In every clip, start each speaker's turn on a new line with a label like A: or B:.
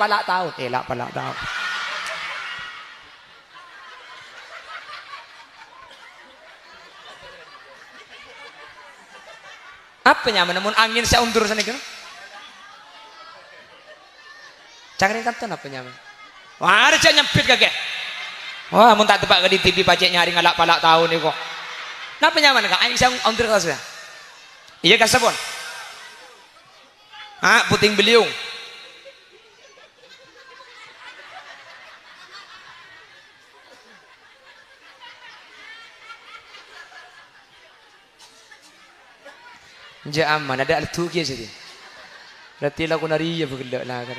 A: Palak tahun, elak palak tahun. Apa nyaman namun angin saya undur sana kan? Cangkring kanton apa nyaman? Wah, ada cak nyempit kagak? Wah, mun tak tebak di TV pacek nyari ngalak palak tahun ni kok. Napa nyaman kak? Angin saya undur kasih. Iya kasih pun. Ah, puting beliung. Ja aman ada altu kia sini. Berarti lagu nari ya begelak lah kan.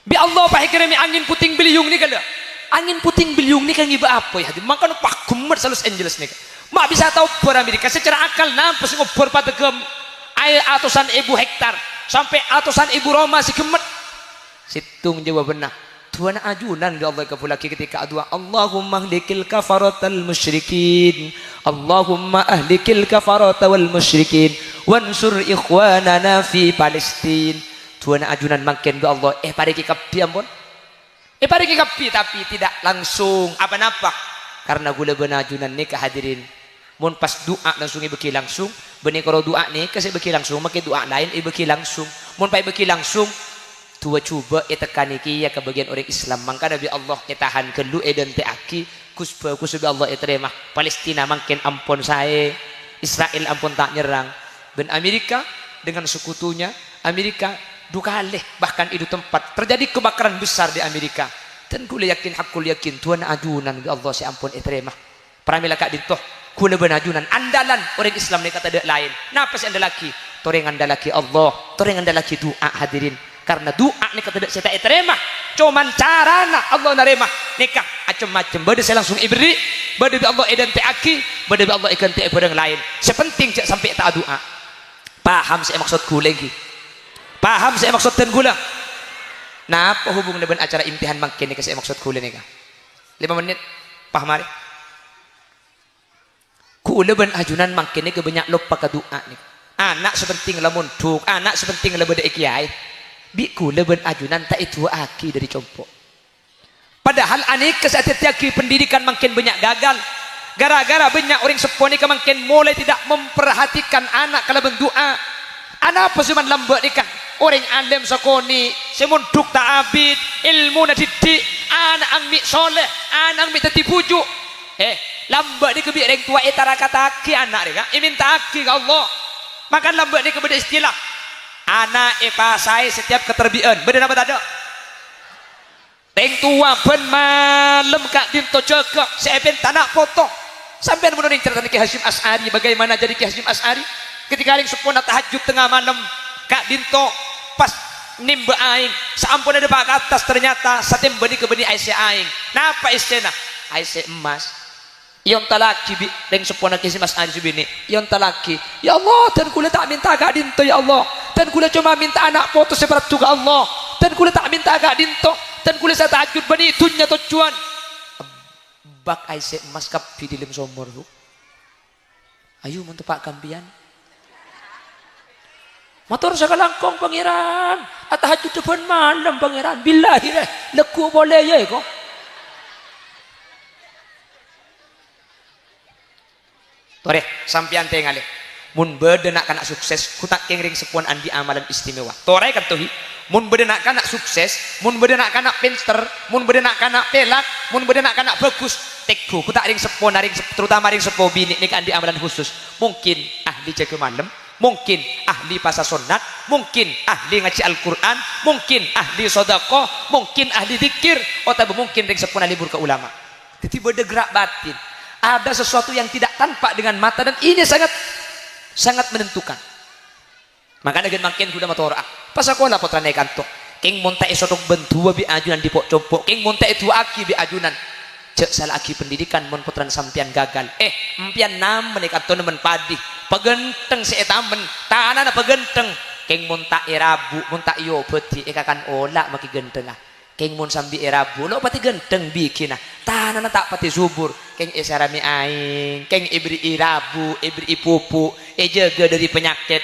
A: Bi Allah pahikrami angin puting beliung ni kalau. Angin puting beliung ni kan iba apa ya? Maka pak kumat Los Angeles ni. Mak bisa tahu per Amerika secara akal nampas ngobor pada gem air atusan ribu hektar sampai atusan ribu Roma si kemet. Situng jawab benar. Tuhan ajunan di Allah kapulaki ketika doa Allahumma ahlikil kafaratal musyrikin Allahumma ahlikil kafaratal musyrikin wansur ikhwanana fi Palestin. Tuhan ajunan makin do Allah pariki kapi ampun pariki kapi tapi tidak langsung apa-apa karena gula benajunan ni kehadirin mun pas doa langsung ibeki langsung benih kalau doa ni kasih beki langsung makin doa lain ibeki langsung mun pai beki langsung tua coba tekan iki ya ke bagian orang Islam mangka Nabi Allah tahan kelu dan teaki kusba Allah terima Palestina makin ampun saya Israel ampun tak nyerang dan Amerika dengan sekutunya Amerika dua kali bahkan itu tempat terjadi kebakaran besar di Amerika dan kula yakin hakul yakin Tuhan ajunan bi Allah si ampun terima pramila kak ditoh kula benajunan andalan orang Islam ni kata dek lain napa si andalaki toreng andalaki Allah toreng andalaki doa hadirin karena doa ni kata saya tak terima cuman carana Allah narima nikah macam-macam bade saya langsung ibri bade Allah edan teaki bade Allah ikan te barang lain sepenting cak sampai tak doa paham saya maksudku lagi paham saya maksud dan gula nah apa hubung dengan acara imtihan makin ni saya maksud gula ni kah 5 menit paham hari gula ben ajunan makin ni kebanyak lupa ke doa ni anak sepenting lamun duk anak sepenting lebih kiai biku leben ajunan tak itu aki dari compok padahal aneh kesatiaki pendidikan makin banyak gagal gara-gara banyak orang seponi makin mulai tidak memperhatikan anak kalau berdoa anak apa cuman lambat nikah orang alim sakoni semun duk tak abid ilmu na didik anak angmi soleh anak angmi tati pujuk lambat ni kebi orang tua etara kata aki anak dia minta aki ke Allah makan lambat ni kepada istilah anak saya setiap keterbian benar apa tak ada teng tua ben malam kak dinto jaga saya ben tanah potong sampai menurut cerita Ki Hasyim Asy'ari bagaimana jadi Ki Hasyim Asy'ari ketika aling sepona tahajud tengah malam kak dinto pas nimba aing sampun ada pak atas ternyata satem beni ke beni Aisyah aing napa Aisyah Aisyah emas yon talaki bi deng sepona Ki Hasyim Asy'ari subini yon talaki ya Allah dan kula tak minta kak dinto ya Allah dan kula cuma minta anak foto seberat juga Allah dan kula tak minta kak dinto dan kula saya tahajud bani dunya tujuan bak Aisyah emas kapi di lim somor bu ayo untuk pak kampian motor sekalangkong pangeran tahajud depan malam pangeran billahi leku boleh ya kok tore sampian tengalih mun bedenak kana sukses kutak kengring sepuan andi amalan istimewa tore kan tuhi mun bedenak kana sukses mun bedenak kana pinter mun bedenak kana pelak mun bedenak kana bagus teguh kutak ring sepuan ring terutama ring sepuh bini nih andi amalan khusus mungkin ahli jaga malam mungkin ahli pasal sunat mungkin ahli ngaji Al-Quran mungkin ahli sodako mungkin ahli dikir atau mungkin ring sepuan libur ke ulama jadi beda gerak batin ada sesuatu yang tidak tampak dengan mata dan ini sangat menentukan makanya dengan makin kuda motor pas aku lah potra naik kantor king monta esodok bentua bi ajunan di pok compok king monta itu aki bi ajunan cek salah aki pendidikan mon potran sampian gagal empian nam menik kantor nemen padi pegenteng si etamen tanah na pegenteng king monta erabu monta iyo peti ekakan olah maki genteng keng mun sambi erabu lo pati genteng bikin tanah tak pati subur keng esarami aing keng ibri irabu ibri ipupu jaga dari penyakit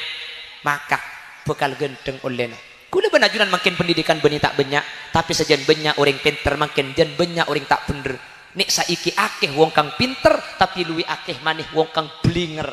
A: maka bekal genteng oleh Kula benajunan makin pendidikan benih tak banyak, tapi sejen banyak orang pinter makin jen banyak orang tak bener. Nik saiki akeh wong kang pinter tapi luwi akeh maneh wong kang blinger.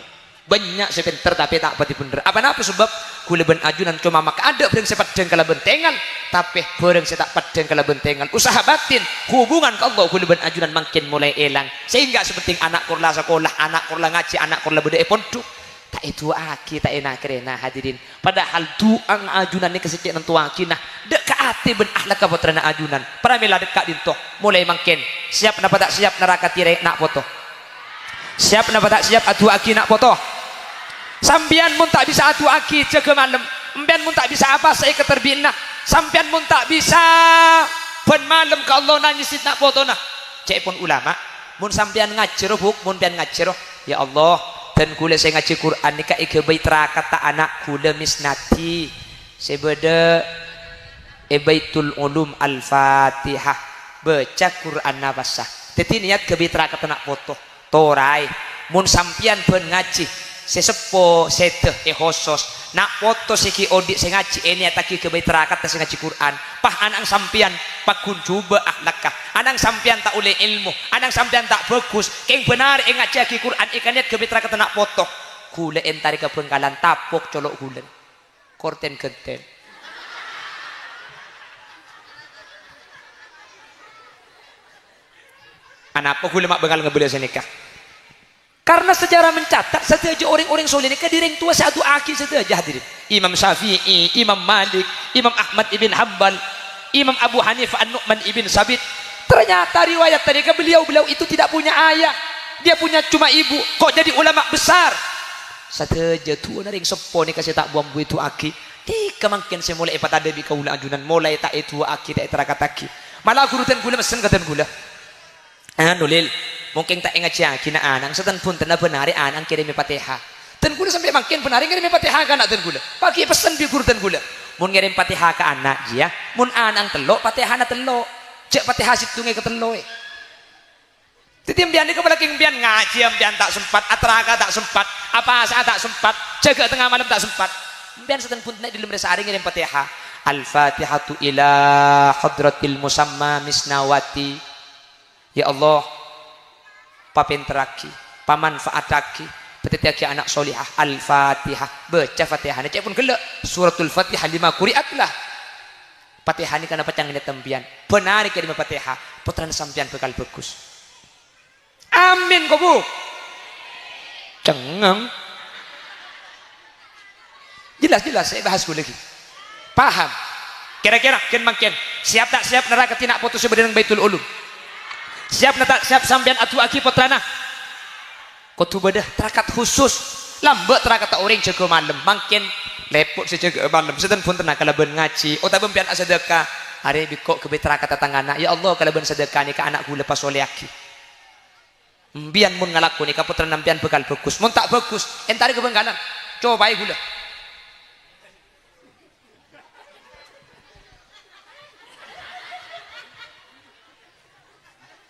A: Banyak si pinter tapi tak pati bener. Apa sebab kula ben ajunan cuma maka ada bareng sepat deng kala bentengan, tapi bareng setak padeng kala bentengan. Usaha batin hubungan ke Allah kula ben ajunan makin mulai elang. Sehingga seperti anak kurla sekolah, anak kurla ngaji, anak kurla bedek pondok. Tak itu aki tak enak kerena hadirin. Padahal duang ajunan ni kesecik nentua aki nah dek ka ati ben ahlak ka putrana ajunan. Pramila dekat dinto mulai makin siap napa tak siap neraka tirai nak foto. Siap napa tak siap atu aki nak foto. Sampian mun tak bisa atu aki jaga malam. Empian mun tak bisa apa saya keterbina. Sampian mun tak bisa ben malam ke Allah nanyisit nak foto nah. Cek pun ulama mun sampian ngajero buk mun pian ngajero ya Allah dan kula saya ngaji Quran ni ka ike baitra kata anak kula misnati sebeda baitul ulum al-fatihah baca Quran nabasah teti niat ke baitra kata nak foto torai mun sampian ben ngaji sesepo seteh hosos nak foto siki odik saya ngaji ini ataki ke baitra kata saya ngaji Quran pah anang sampian pakun coba akhlakah anang sampian tak oleh ilmu anang sampian tak bagus keng benar ngaji aki Quran ikannya ke baitra kata nak foto kula entari ke Bengkalan tapok colok gulen korten genten anak apa kula mak Bengkal ngebeli senikah karena sejarah mencatat setiap orang-orang soleh ini kadiring tua satu aki setiap hadirin Imam Syafi'i, Imam Malik, Imam Ahmad ibn Hanbal, Imam Abu Hanifah An-Nu'man ibn Sabit. Ternyata riwayat tadi ke beliau itu tidak punya ayah, dia punya cuma ibu. Kok jadi ulama besar? Setiap tua naring sepo ni kasih tak buang itu aki. Tika makin saya mulai epat ada di kaula ajunan mulai tak itu aki tak terakataki. Malah gurutan gula mesen katan gula. Nulil. Mungkin tak ingat siya kina anang setan pun tanda benari anang kirim Fatihah. Tan gula sampai makin benari kirim Fatihah ka anak tan gula. Pagi pesan bi guru tan gula. Mun ngirim Fatihah ka anak dia, mun anang telok Fatihah na telok. Cek Fatihah situnge ke telok. Titiam bian ni kepala king bian ngaji bian tak sempat, atraka tak sempat, apa saat tak sempat, jaga tengah malam tak sempat. Bian setan pun naik di lembar sehari ngirim Fatihah. Al-Fatihatu ila hadratil musamma misnawati. Ya Allah papinteraki pamanfaataki petitiaki anak solihah al-fatihah baca fatihah cek pun gelak suratul fatihah 5 kuriat lah fatihah ini karena pecang ini tempian benar ke 5 fatihah putran sampian bekal bagus amin kok bu cengeng jelas saya bahas lagi paham kira-kira makin siap tak siap neraka tidak putus sebenarnya baitul ulum siap tak siap sampean atu aki potrana kotu bedah terakat khusus lambat terakat tak orang jaga malam makin lepot sejaga malam setan pun tenang kalau ben ngaji oh tak bempian sedekah hari bikok ke terakat tanggana ya Allah kalau ben sedekah ni ke anak gula pas oleh aki mbian mun ngalaku ni ka putra nampian bekal bagus mun tak bagus entari ke Bengkalan coba gula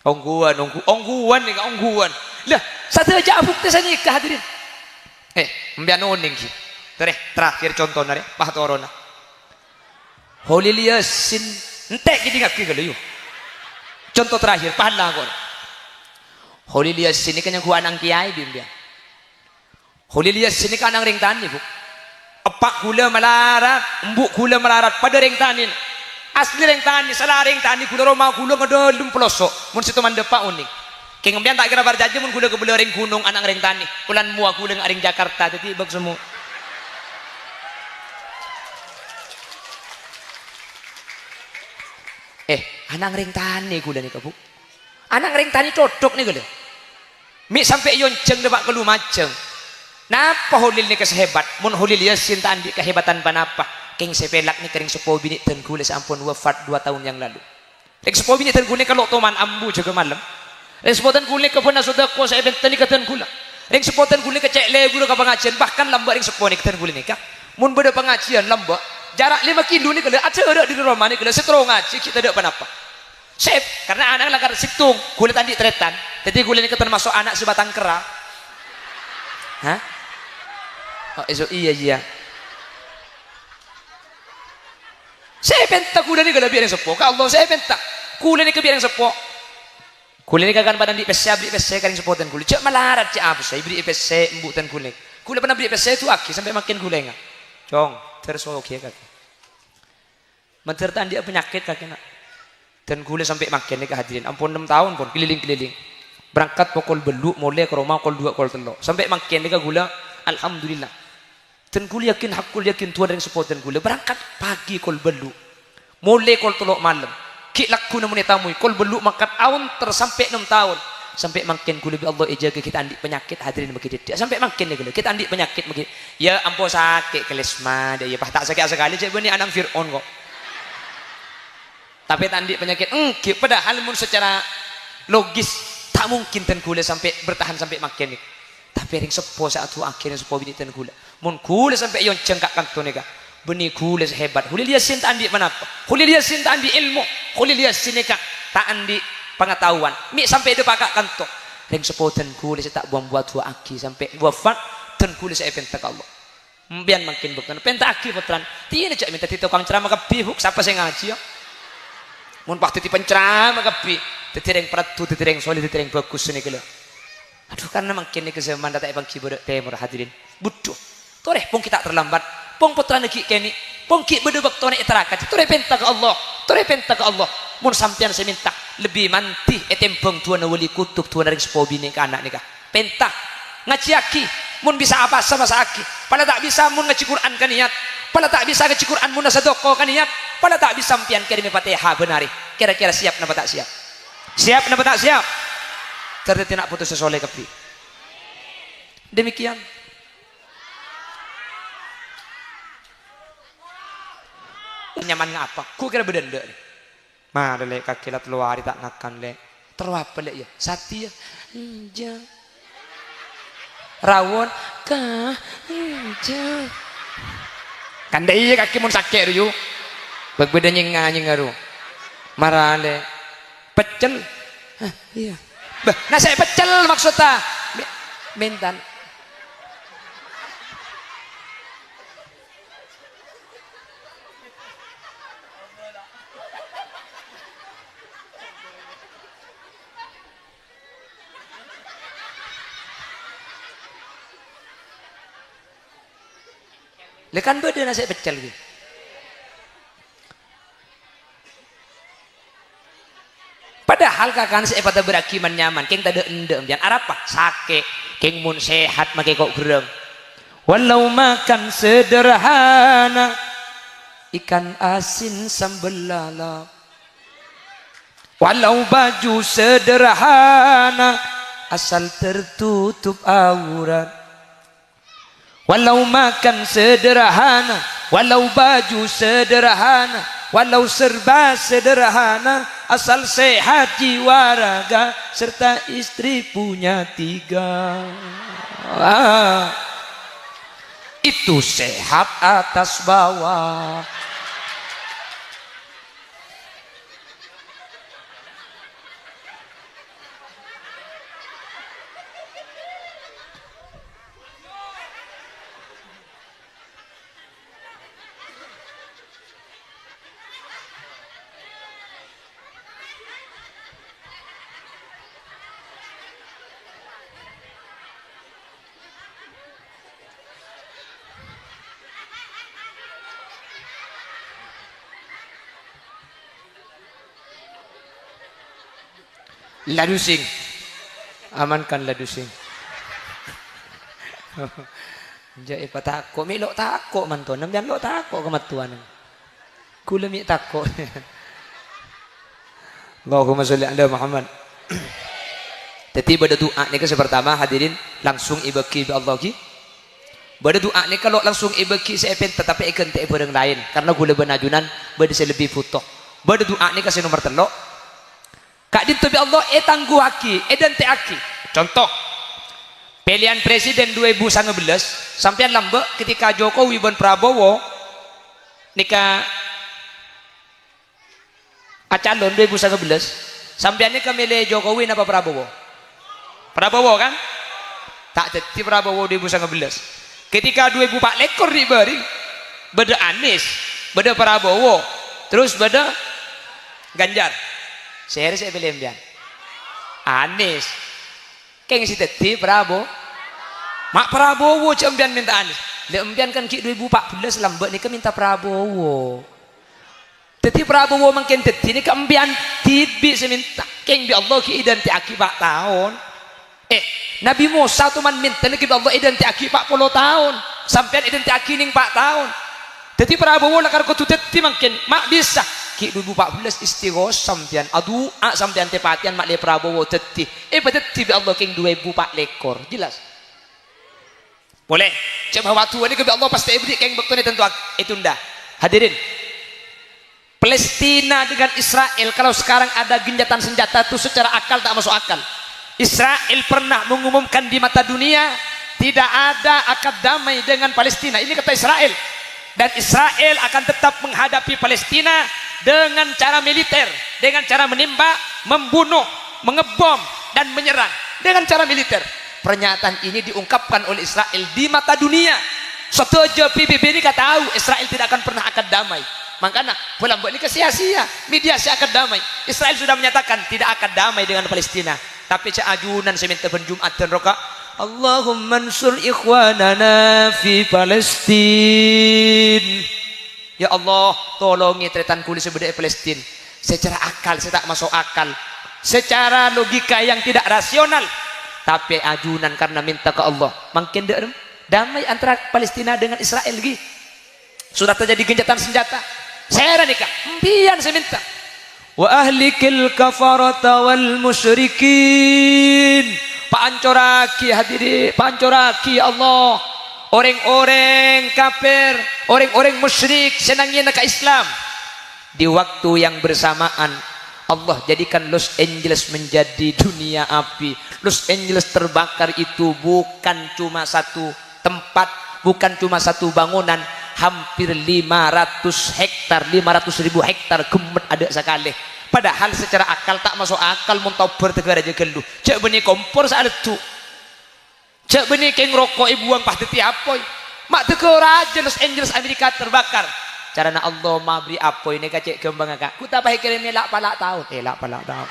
A: ongguan nih ongguan lah satu aja abuk teh nikah hadirin mbian oning ki terakhir contoh nare pah torona Holil Yasin entek gini ngaki kalau yuk contoh terakhir pahala kor Holil Yasin ini kan yang gua anang kiai bimbia Holil Yasin ini kan anang ring tani bu epak gula melarat embuk gula melarat pada ring tani asli ring tani salah ring tani gula Roma gula ngedolum pelosok mun situ mandepa uning keng mbian tak kira barjaje mun gula kebeli ring gunung anak ring tani ulan mua gula ring Jakarta jadi bag semua anak ring tani gula nih kabu anak ring tani cocok nih gula mi sampai yonceng debak kelu maceng napa Holil nih kesehebat mun Holil Yasin tandi kehebatan panapa keng sepelak ni kering sepo bini dan gula sampun wafat 2 tahun yang lalu keng sepo bini dan gula kalau toman ambu juga malam keng sepo dan gula ke pernah sudah ko saya bentani katan gula keng sepo dan gula ke cek le gula ke pengajian bahkan lambak keng sepo ni katan gula ni kah mun beda pengajian lambak jarak 5 kilo ni kalau ada di rumah ni kalau setro ngaji kita ada apa-apa sep karena anak langgar situng gula tadi tretan jadi gula ni katan masuk anak sebatang kera hah oh iya Saya pentak kula ni kalau biar yang sepo. Ka Allah saya pentak. Kula ni ke biar yang sepo. Kula ni kagan badan di pesse beli pesse karing sepotan kula. Cek malarat cek apa saya beli pesse embutan kula. Kula pernah beli pesse itu aki sampai makin kula enggak. Cong, terus oke kaki. Mentertan dia penyakit kaki nak. Dan kula sampai makin ni kehadirin. Ampun 6 tahun pun keliling-keliling. Berangkat pukul beluk mulai ke rumah pukul 2 pukul 3. Sampai makin ni kula alhamdulillah. Dan kula yakin hakul yakin Tuhan yang sepotan kula. Berangkat pagi pukul beluk. Mulai pukul 3 malam. Ki laku namun tamu kol beluk makan awon tersampai 6 tahun sampai makin ku lebih Allah jaga kita andik penyakit hadirin begitu dia sampai makin dia kita andik penyakit begitu ya ampun sakit kelesma dia ya tak sakit sekali cek ni anak Fir'aun kok tapi tak andik penyakit padahal mun secara logis tak mungkin ten kula sampai bertahan sampai makin ni tapi ring sepo saat tu akhirnya sepo bini ten kula mun kula sampai yon cengkak kanto ni kah benih kulis hebat. Huli dia sin tak andi menapa. Huli dia sin tak andi ilmu. Huli dia sin tak andi pengetahuan. Mi sampai dia pakak kantor. Reng sepoten kulis tak buat tua aki sampai wafat ten kulis saya pentak Allah. Biar makin bukan pentak aki putran. Tiada cak minta tukang ceramah kepi huk siapa saya ngaji ya. Mun waktu ti penceramah kepi. Tetireng peratu, tetireng solid, tetireng bagus ni kelo. Aduh karena makin ni kezaman datang bang kibur temur hadirin. Butuh. Toreh pun kita terlambat. Pong putra neki keni pong ki bedebak tone iterakat tore penta ke Allah tore penta ke Allah mun sampean saya minta lebih manti etempeng tuan wali kutub tuan ring sepo bini ke anak nikah penta ngaji aki mun bisa apa sama aki pada tak bisa mun ngaji Quran kan niat pada tak bisa ngaji Quran mun sadaqah kan niat pada tak bisa sampean kirim Fatihah benari kira-kira siap napa tak siap siap napa tak siap terdetik nak putus sesoleh kepi demikian. Nyaman ngapa? Ku kira bedenda nih. Mah ada lek kaki lat luar tak ngakan lek. Terus apa lek ya? Sati ya. Jang. Rawon kah? Jang. Kan deh kaki mun sakit riu. Begbeda nying aru. Marah lek. Pecel. Iya. Nah saya pecel maksudnya. Mentan. Lekan beda nasi pecel gitu. Padahal kakan saya pada berakiman nyaman, keng tada endem jangan arapa sake, keng mun sehat make kok gerem. Walau makan sederhana, ikan asin sambal lalap. Walau baju sederhana, asal tertutup aurat. Walau makan sederhana, walau baju sederhana, walau serba sederhana, asal sehat jiwa raga serta istri punya 3. Itu sehat atas bawah. Ladu sing amankan ladu sing jai patako milok tako manton namjan lo tako kematuan kula mi tako Allahumma sholli ala Muhammad. Jadi pada doa ni ke pertama hadirin langsung ibaki Allah ki pada doa ni kalau langsung ibaki saya pen tetapi ikan tak barang lain karena gula benajunan pada saya lebih futoh pada doa ni kasih nomor telok Kak dintu bi Allah tangguh aki dan te aki. Contoh pilihan presiden 2019 sampean lambe ketika Jokowi dan Prabowo nikah calon 2019 sampean ni milih Jokowi napa Prabowo? Prabowo kan? Tak jadi Prabowo 2019. Ketika 2004 lekor diberi beda Anies, beda Prabowo terus beda Ganjar. Saya pilih ambian. Anies. Keng si teti Prabowo. Mak Prabowo ambian minta Anies. Le ambian kan ki 2014 lambat ni ke minta Prabowo. Teti Prabowo makin teti ni ke ambian tibi seminta. Keng bi Allah ki idan ti akibat tahun. Nabi Musa tu man minta ni ki Allah idan ti akibat 40 tahun. Sampai idan ti akining 4 tahun. Teti Prabowo lakar ko tu teti makin mak bisa. Ki 2014 istighosah sampean adu sampean tepatian mak le Prabowo teti peteti bi Allah king 2004 lekor jelas boleh coba waktu ini ke Allah pasti ibri king bektune tentu itu ndah hadirin Palestina dengan Israel kalau sekarang ada gencatan senjata itu secara akal tak masuk akal. Israel pernah mengumumkan di mata dunia tidak ada akad damai dengan Palestina, ini kata Israel, dan Israel akan tetap menghadapi Palestina dengan cara militer, dengan cara menembak, membunuh, mengebom dan menyerang dengan cara militer. Pernyataan ini diungkapkan oleh Israel di mata dunia. Setuju PBB ini kata tahu Israel tidak akan pernah akad damai. Makanya pulang buat ini sia-sia mediasi akad damai. Israel sudah menyatakan tidak akad damai dengan Palestina. Tapi cak ajunan seminta penjumat dan roka Allahumma ansur ikhwanana fi Palestin. Ya Allah, tolongi tretan kulit sebudaya Palestina. Secara akal, saya tak masuk akal. Secara logika yang tidak rasional. Tapi ajunan karena minta ke Allah. Makin damai antara Palestina dengan Israel lagi. Sudah terjadi gencatan senjata. Saya nikah. Empian saya minta. Wa ahlikil kafarata wal musyrikin. Pancoraki hadirin, pancoraki Allah. Orang-orang kafir, orang-orang musyrik senangnya ke Islam. Di waktu yang bersamaan Allah jadikan Los Angeles menjadi dunia api. Los Angeles terbakar itu bukan cuma satu tempat, bukan cuma satu bangunan, hampir 500 hektar, 500.000 hektar gemet ada sekali. Padahal secara akal tak masuk akal muntah bertegar aja gelu. Cek benih kompor saat itu. Cek benih keng rokok ibu buang pasti apa? Mak tegur aja Los Angeles Amerika terbakar. Carana Allah mabri apa ini kacek kembang akak. Ku tak payah kirimnya lak palak tahun. Lak palak tahun.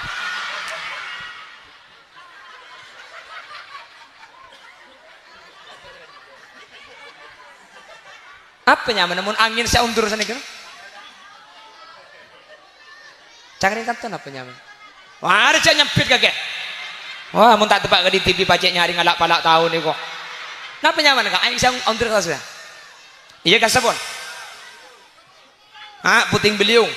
A: Apa nyaman namun angin saya undur sana kan? Cangkring kanton apa nyaman? Wah ada cak nyempit kakek. Wah, mun tak tebak ke di TV pacek nyari ngalak palak tahun ni kok. Napa nyaman kak? Aing sang ondur kau sudah. Iya kan sabon? Puting beliung.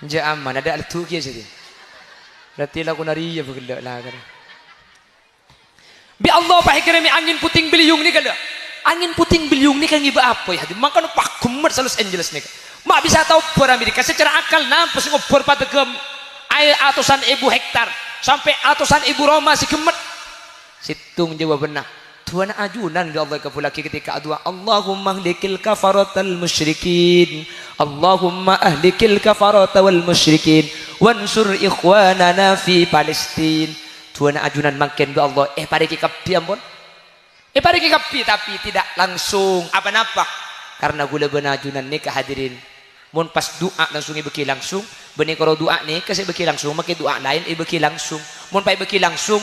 A: Jaman ada altu kia sini. Berarti lagu nari ya begelak lah kan. Bi Allah pahikirami angin puting beliung ni kada. Angin puting beliung ni kan iba apa ya? Maka pak kumat Los Angeles ni. Mak bisa tahu per Amerika secara akal nampas ngobor pada gem air atusan ribu hektar sampai atusan ribu Roma si gemet. Situng jawab benar. Tuhan ajunan di Allah kepulaki ketika doa Allahumma ahlikil kafaratal musyrikin. Allahumma ahlikil kafarata wal musyrikin wansur ikhwanana fi Palestin. Tuhan ajunan makin doa Allah pariki kapi ampun. Pariki kapi tapi tidak langsung apa-apa karena gula benajunan ni kehadirin. Mun pas doa langsung ibeki langsung, benih kalau doa ni kasih beki langsung, makin doa lain ibeki langsung. Mun pai beki langsung,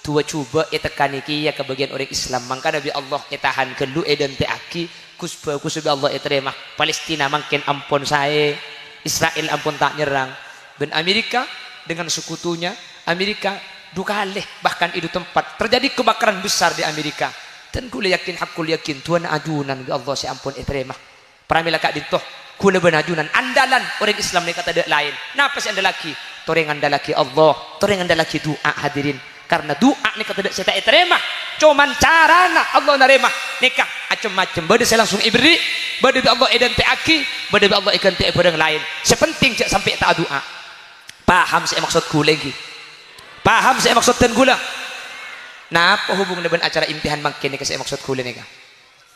A: tua coba tekan iki ya ke bagian orang Islam. Maka Nabi Allah tahan kelu dan teaki kusba kusba Allah terima. Palestina makin ampun saya, Israel ampun tak nyerang. Dan Amerika dengan sekutunya, Amerika duka leh bahkan itu tempat terjadi kebakaran besar di Amerika. Dan kula yakin hakul yakin Tuhan ajunan Allah si ampun terima. Pramila kak ditoh kula benajunan andalan orang Islam ni kata ada lain. Napa si andalaki? Toreng andalaki Allah, toreng andalaki doa hadirin. Karena doa ni kata saya tak terima. Cuman carana Allah narema nikah macam-macam. Bade saya langsung ibri, bade Allah edan teaki, bade Allah ikan te barang lain. Sepenting cak sampai tak doa. Paham saya maksudku lagi. Paham saya maksud dan gula. Nah, apa hubungan dengan acara imtihan makin ni ke saya maksud gula ni ka?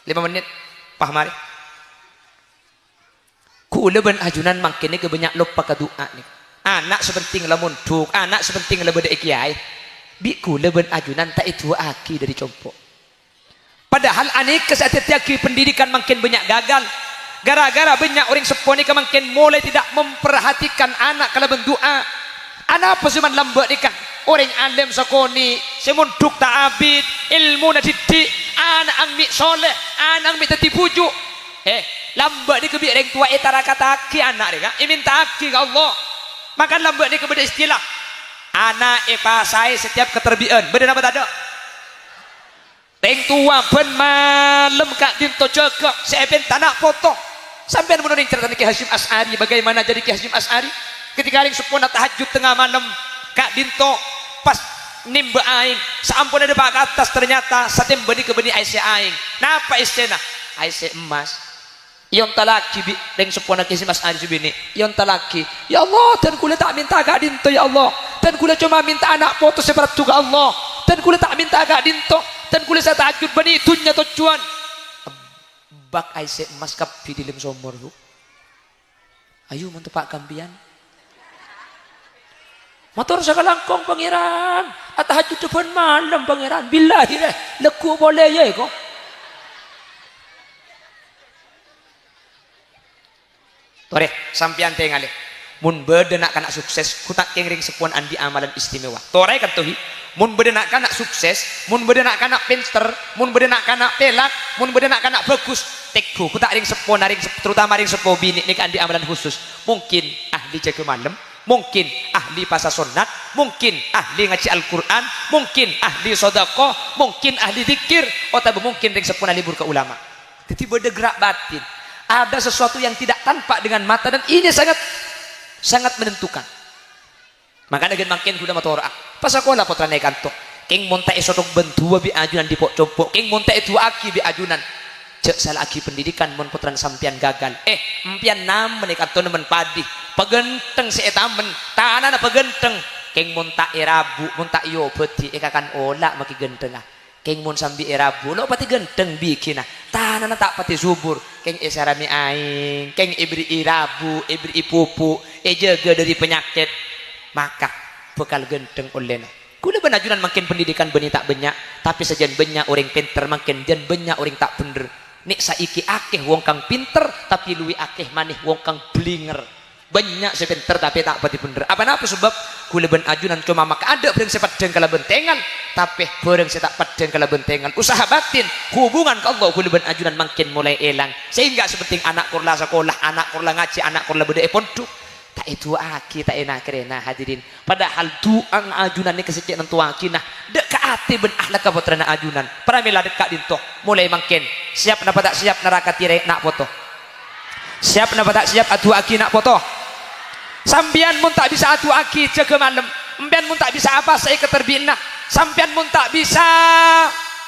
A: 5 menit. Paham hari? Kula ben ajunan makin ni ke banyak lupa ke doa ni. anak sepenting lamun duk anak sepenting lebih dari kiai biku leben ajunan tak itu aki dari compok padahal aneh kesatiaki pendidikan makin banyak gagal gara-gara banyak orang seponi makin mulai tidak memperhatikan anak kalau berdoa anak apa cuman lambat nikah orang alim sakoni semun duk tak abid ilmu na didik anak angmik soleh anak angmik teti pujuk lambat ni kebi orang tua etara kata aki anak ni kan minta aki ke Allah makan lambat ni kepada istilah anak pasai setiap keterbian benar apa tak ada teng tua ben malam kak dinto jaga sepen tanak foto sampai menurut cerita Ki Hasyim Asy'ari bagaimana jadi Ki Hasyim Asy'ari ketika ring sepona tahajud tengah malam kak dinto pas nimba aing saampun ada ke atas ternyata satem benih ke benih Aisyah aing napa istena Aisyah emas yon talaki bi ring sepona Ki Hasyim Asy'ari subini yon talaki ya Allah dan kula tak minta kak dinto ya Allah dan kula cuma minta anak foto seberat juga Allah dan kula tak minta kak dinto dan kula saya tahajud bani itunya tujuan bak Aisyah emas kapi di lem somor bu ayo mantu pak kampian motor sakalangkong pangeran tahajud depan malam pangeran billahi deh leku boleh ya kok tore sampian tengalih mun bedenak kana sukses kutak kengring sepuan andi amalan istimewa tore katuhi mun bedenak kana sukses mun bedenak kana pinter mun bedenak kana pelak mun bedenak kana bagus tekku kutak ring sepuan ring terutama ring sepuan bini nik andi amalan khusus mungkin ahli jaga malam mungkin ahli pasal sunat mungkin ahli ngaji Al-Quran mungkin ahli sodako mungkin ahli zikir atau mungkin ring sepuan libur ke ulama jadi beda gerak batin ada sesuatu yang tidak tampak dengan mata dan ini sangat menentukan makanya gen makin kuda motor pas sekolah putra naik kantor king monta esodok bentua bi ajunan di pok compok king monta itu aki bi ajunan cek salah aki pendidikan mon putran sampian gagal empian nam menik kantor nemen padi pegenteng si etamen tanah pegenteng king monta erabu monta iyo beti ekakan olah maki genteng king mon sambi erabu lo pati genteng bikin tanah tak pati subur king esarami aing king ibri irabu ibri ipupu jaga dari penyakit maka bekal genteng oleh kuda benajunan makin pendidikan benih tak banyak tapi sejen banyak orang pinter makin jen banyak orang tak bener nik saiki akeh wong kang pinter tapi luwi akeh maneh wong kang blinger banyak sepinter tapi tak pati bener apa sebab kula ben ajunan cuma maka ada bareng sepat dengkala bentengan tapi bareng setak padeng kala bentengan usaha batin hubungan ke Allah kula ben ajunan makin mulai elang sehingga seperti anak kurla sekolah anak kurla ngaji anak kurla beda pondok tak itu aki tak enak kerena hadirin padahal tuang ajunan ni kesejak nentua kinah dek ke ati ben ahlak putrana ajunan pramila dekat dinto mulai makin siap napa tak siap neraka tirai nak foto siap napa tak siap atu aki nak foto sampian mun tak bisa atu aki jaga malam empian mun tak bisa apa saya keterbina sampian mun tak bisa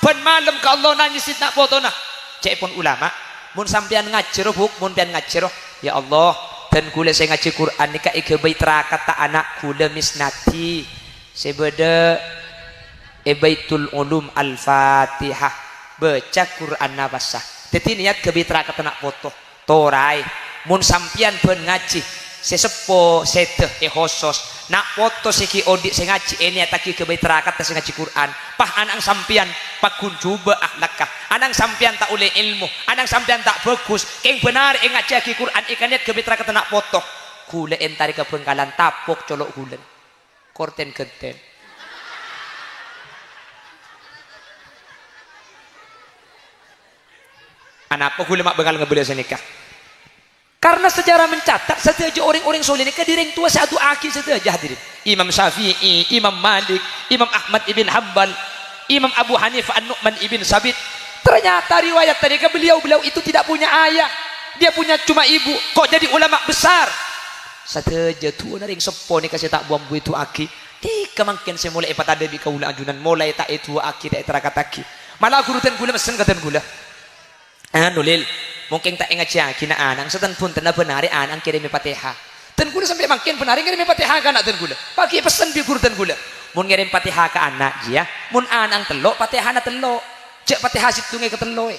A: ben malam ke Allah nangis nak foto nah cek pun ulama mun sampian ngajar huk mun pian ngajar ya Allah dan kula saya ngaji Quran nika ike baitra kata anak kula misnati sebeda Baitul Ulum Al-Fatihah baca Quran nabasah teti niat ke baitra kata nak foto torai mun sampian ben ngaji sesepo seteh khosos nak foto siki odik saya ngaji ini ataki ke baitra kata saya ngaji Quran pah anang sampian pakun coba akhlakah anang sampian tak oleh ilmu anang sampian tak bagus keng benar ngaji Quran ikannya ke baitra kata nak foto kula entari ke Bengkalan tapok colok gulen korten genten anak apa kula mak Bengkal ngebeli senikah karena sejarah mencatat setiap orang-orang soleh ini kediring tua satu aki setiap hadirin Imam Syafi'i, Imam Malik, Imam Ahmad ibn Hanbal, Imam Abu Hanifah An-Nu'man ibn Sabit ternyata riwayat tadi beliau itu tidak punya ayah dia punya cuma ibu kok jadi ulama besar setiap tua naring sepo ni kasih tak buang itu aki kemangkian saya mulai epat ada di kaula ajunan mulai tak itu aki tak terakataki malah gurutan gula mesen katan gula nulil mungkin tak ingat ya kina anang setan pun tena benari anang kirim Fatihah dan gula sampai makin benari kirim Fatihah ke anak dan gula pagi pesan bi guru dan gula mun ngirim Fatihah ke anak ya mun anang telok Fatihah na telok cek Fatihah situnge ke telok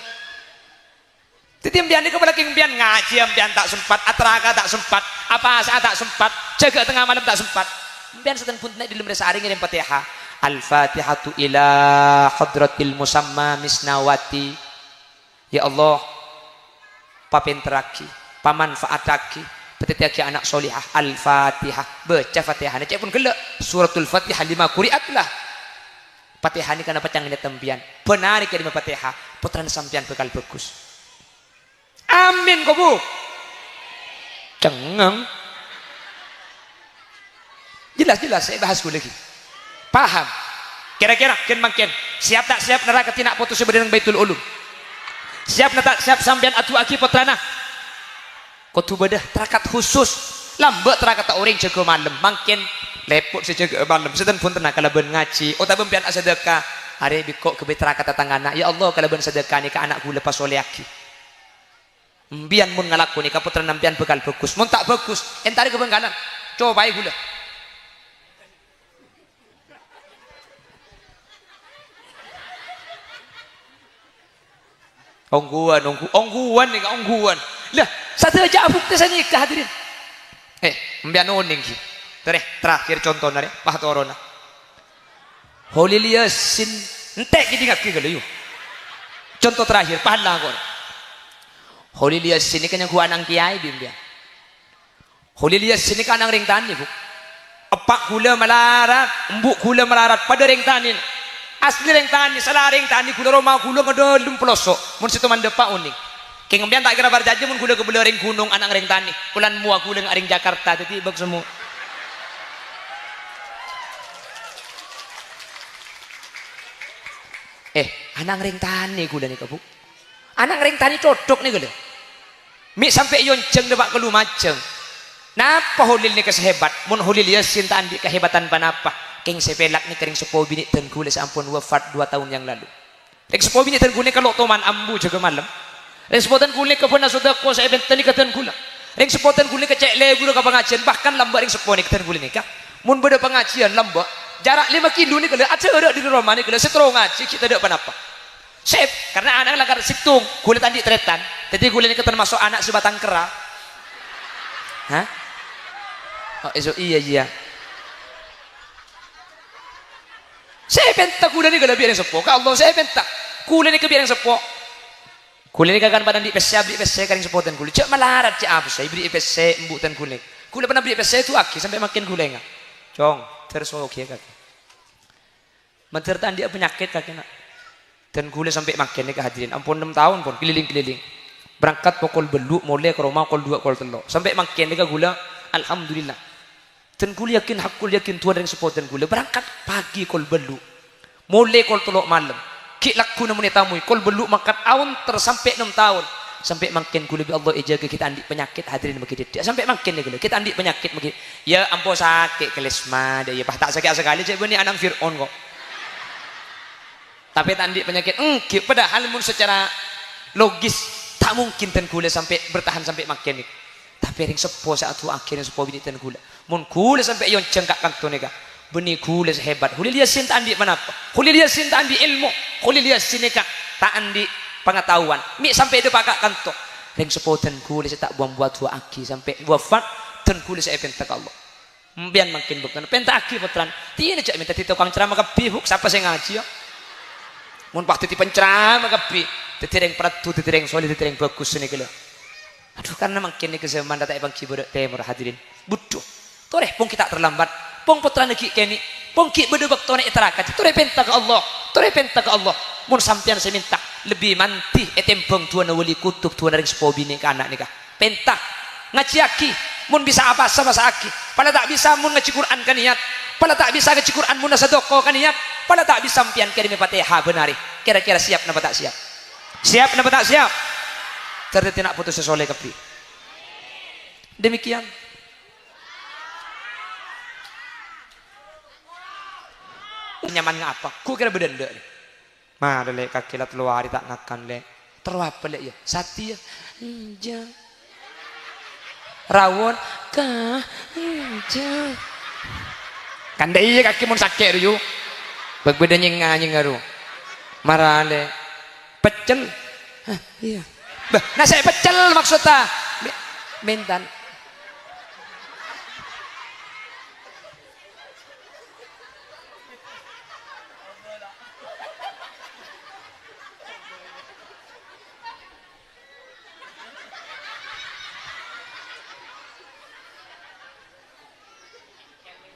A: Titi mbian niku balaki mbian ngaji mbian tak sempat, atraka tak sempat, apa saat tak sempat, jaga tengah malam tak sempat. Mbian seten pun naik di lembar sehari ngirim Fatihah. Al-Fatihatu ila hadratil musamma misnawati. Ya Allah, papenteraki, pamanfaataki, petitiaki anak solihah. Al-Fatihah, baca Fatihah. Cek pun gelak suratul Fatihah 5 quriat lah. Fatihah ini karena pecang ini tembian. Benar ke 5 Fatihah, putran sampian bekal bagus. Amin kok bu. Cengeng. Jelas saya bahas dulu lagi. Paham? Kira-kira makin siap tak siap neraka tinak putus sebenarnya Baitul Ulum. Siap tak siap sampean atu aki putrana. Kutu bedah terakat khusus. Lambat terakat tak orang jaga malam. Makin lepot sejaga malam. Sedan pun tenang kalau ben ngaji. Otak ben pian sedekah. Hari bikok kebe terakat tatang anak. Ya Allah kalau ben sedekah ni ke anakku lepas oleh aki. Mbian mun ngalaku ni kaputra nampian bekal bagus. Mun tak bagus, entari ke bengkalan. Coba ae gula. Ongguan nih, ongguan. Lah, satu aja abuk teh nikah hadirin. Mbian oning ki. Terakhir contoh nare, pah torona. Holiliasin, entek ki dingak ki gelo. Contoh terakhir, pahala kor. Holilias sini kan yang gua anang kiai bimbia. Holilias sini kan anang ring tani bu. Epak gula melarat, embuk gula melarat pada ring tani. Asli ring tani, salah ring tani gula Roma gula ngedolum pelosok. Mun situ mandepa uning. Keng mbian tak kira barjaji mun gula kebela ring gunung anang ring tani. Kulan mua gula ngaring Jakarta jadi bag semua. Anang ring tani gula nih bu. Anang ring tani cocok nih gula. Mi sampai yonceng debak kelu maceng. Napa holil ni kesehebat? Mun holil yasin tak andi kehebatan panapa? Keng sepelak ni kering sepo bini tenggule sampun wafat 2 tahun yang lalu. Keng sepo bini tenggule kalau toman ambu jaga malam. Keng sepo tenggule kepona sudah ko sa event ni tenggule. Keng sepo tenggule kecek le guru ka pengajian bahkan lambak keng sepo ni tenggule ni ka. Mun beda pengajian lambak jarak 5 kilo ni kala aja ada di rumah ni kala setro ngaji kita ada panapa. Sip, karena anak langgar situng, kulit tadi tretan. Jadi kulit ini termasuk anak sebatang kera. Hah? Oh, iya. Saya pentak kulit ini kalau biar yang sepo. Kalau Allah saya pentak kulit ini biar yang sepo. Kulit ini kagak badan di pesya, beli pesya kering sepo dan kulit. Cek melarat cek apa saya beli pesya embuk dan kulit. Kulit pernah beli pesya itu aki sampai makin kulit enggak. Cong, terus oke kaki. Mentertan dia penyakit kaki nak. Dan gula sampai makin ni kehadirin ampun 6 tahun pun keliling-keliling berangkat pukul beluk mulai ke rumah pukul 2 pukul 3 sampai makin ni gula alhamdulillah dan gula yakin Tuhan yang support dan gula berangkat pagi pukul beluk mulai pukul 3 malam ki laku namun tamu pukul beluk makan awun tersampai 6 tahun sampai makin gula bi Allah jaga kita andi penyakit hadirin begitu dia sampai makin ni gula kita andi penyakit begitu ya ampun sakit kelesma dia tak sakit sekali cek ni anak Fir'aun kok. Tapi tandi penyakit padahal mun secara logis tak mungkin ten gula sampai bertahan sampai makin ni. Tapi ring sepo saat tu akhirnya sepo bini ten gula. Mun gula sampai yon cengkak kangto nega. Beni gula sehebat. Hulil yasin tak andi menapa. Hulil yasin tak andi ilmu. Hulil yasin nega tak andi pengetahuan. Mi sampai dia pakak kanto. Ring sepo ten gula saya tak buat dua aki sampai wafat ten gula saya pentak Allah. Mbian makin bukan pentak aki putran. Tiada cak minta tukang ceramah kebihuk siapa saya ngaji ya. Mun waktu di penceramah kapi tetireng peratu tetireng solid tetireng bagus ni kelo aduh karena makin ni kezaman data ibang kibur temur hadirin butuh toreh pun kita terlambat pun putra neki keni pun ki bedebak tone iterakat toreh penta ke Allah mun sampean saya minta lebih manti etempeng tuan wali kutub tuan ring sepo bini ke anak nikah penta ngaji aki mun bisa apa sama aki pada tak bisa mun ngaji Quran kan niat pada tak bisa ngaji Quran mun sadaqah kan niat pada tak bisa sampean kirim Fatihah benari kira-kira siap napa tak siap napa tak siap ternyata nak putus sesoleh kepi demikian nyaman ngapa ku kira bedenda mah lek kaki lat luari tak ngakan lek terwapa lek ya sati ya jang rawon kah jang kan dai kaki mun sakit ru begbeda nying ngaru marale pecel iya Bah, nasi pecel maksudnya. Mentan.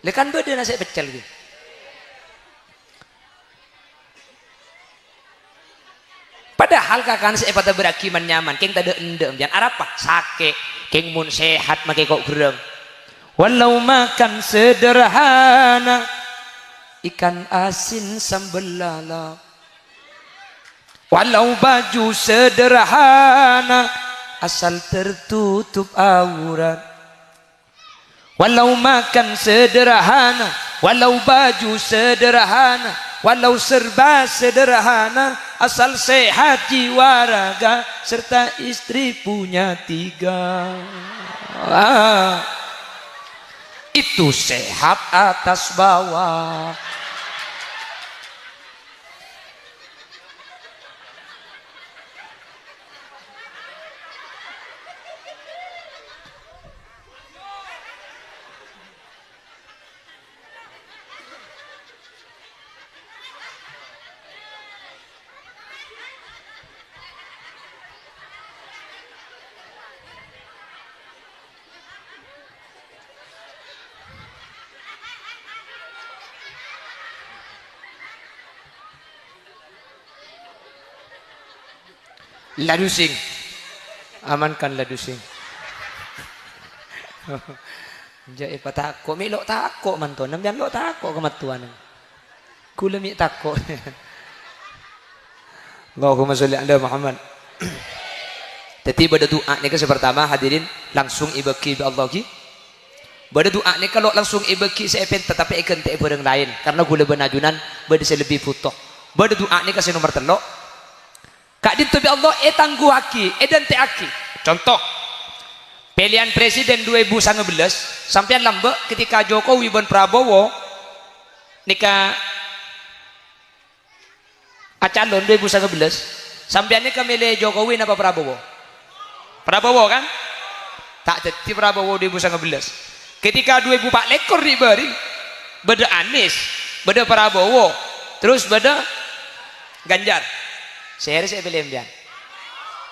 A: Lekan beda nasi pecel gitu. Padahal kakak nasi pada berakiman nyaman, keng tada endem jangan apa sake, keng mun sehat make kok gerem. Walau makan sederhana, ikan asin sambal lala. Walau baju sederhana, asal tertutup aurat. Walau makan sederhana, walau baju sederhana, walau serba sederhana, asal sehat jiwa raga serta istri punya 3. Itu sehat atas bawah. Ladu sing, amankan ladu sing. Jai patako, mi lo tako manton, namjan lo tako kematuan. Kula mi tako. Allahumma sholli ala Muhammad. Tadi pada doa ni ke pertama hadirin langsung ibaki bi Allah ki. Pada doa ni kalau langsung ibaki sepen tetapi ikan tak barang lain karena gula benajunan bade lebih putok. Pada doa ni kasih nomor telok. Kak dintu bi Allah tangguh aki dan te aki. Contoh pilihan presiden 2019 sampean lambe ketika Jokowi dan Prabowo nikah calon 2019 sampean ni milih Jokowi napa Prabowo? Prabowo kan? Tak jadi Prabowo 2019. Ketika 2004 lekor diberi beda Anies, beda Prabowo, terus beda Ganjar. Saya pilih embian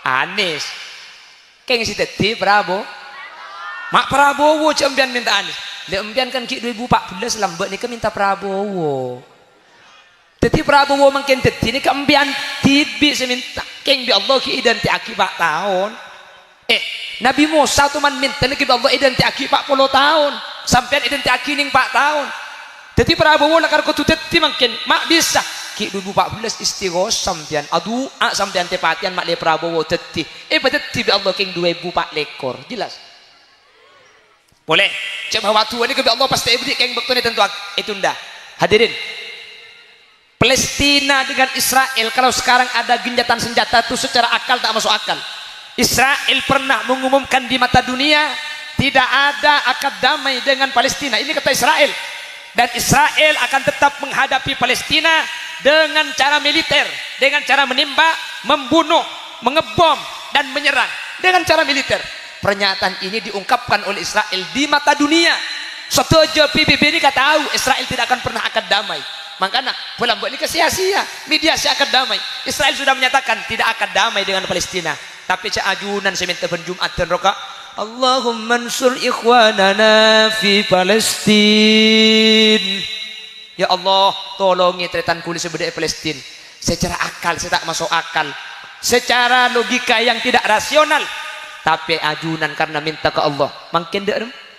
A: Anies keng si teti Prabowo mak Prabowo cembian minta Anies le embian kan ki 2014 lambat ni ke minta Prabowo teti Prabowo makin teti ni ke embian tibi seminta keng bi Allah ki identik akibat tahun Nabi Musa tu man minta ni ki Allah identik akibat 40 tahun sampean identik akining 4 tahun teti Prabowo lakar ko tu teti makin mak bisa ki 2014 istighos sampean adu sampean tepatian mak le Prabowo teti teti bi Allah king 2004 lekor jelas boleh coba waktu ini ke Allah pasti ibdi keng bekto ni tentu itu ndah hadirin Palestina dengan Israel kalau sekarang ada genjatan senjata itu secara akal tak masuk akal. Israel pernah mengumumkan di mata dunia tidak ada akad damai dengan Palestina, ini kata Israel, dan Israel akan tetap menghadapi Palestina dengan cara militer, dengan cara menembak, membunuh, mengebom dan menyerang dengan cara militer. Pernyataan ini diungkapkan oleh Israel di mata dunia. Setuju PBB ini kata tahu Israel tidak akan pernah akad damai. Makanya pulang buat ini sia-sia media akad damai. Israel sudah menyatakan tidak akad damai dengan Palestina. Tapi cak ajunan seminta Jumat dan roka Allahumma ansur ikhwanana fi Palestin. Ya Allah, tolongi tretan kulit sebedai Palestin. Secara akal, saya tak masuk akal. Secara logika yang tidak rasional. Tapi ajunan karena minta ke Allah. Makin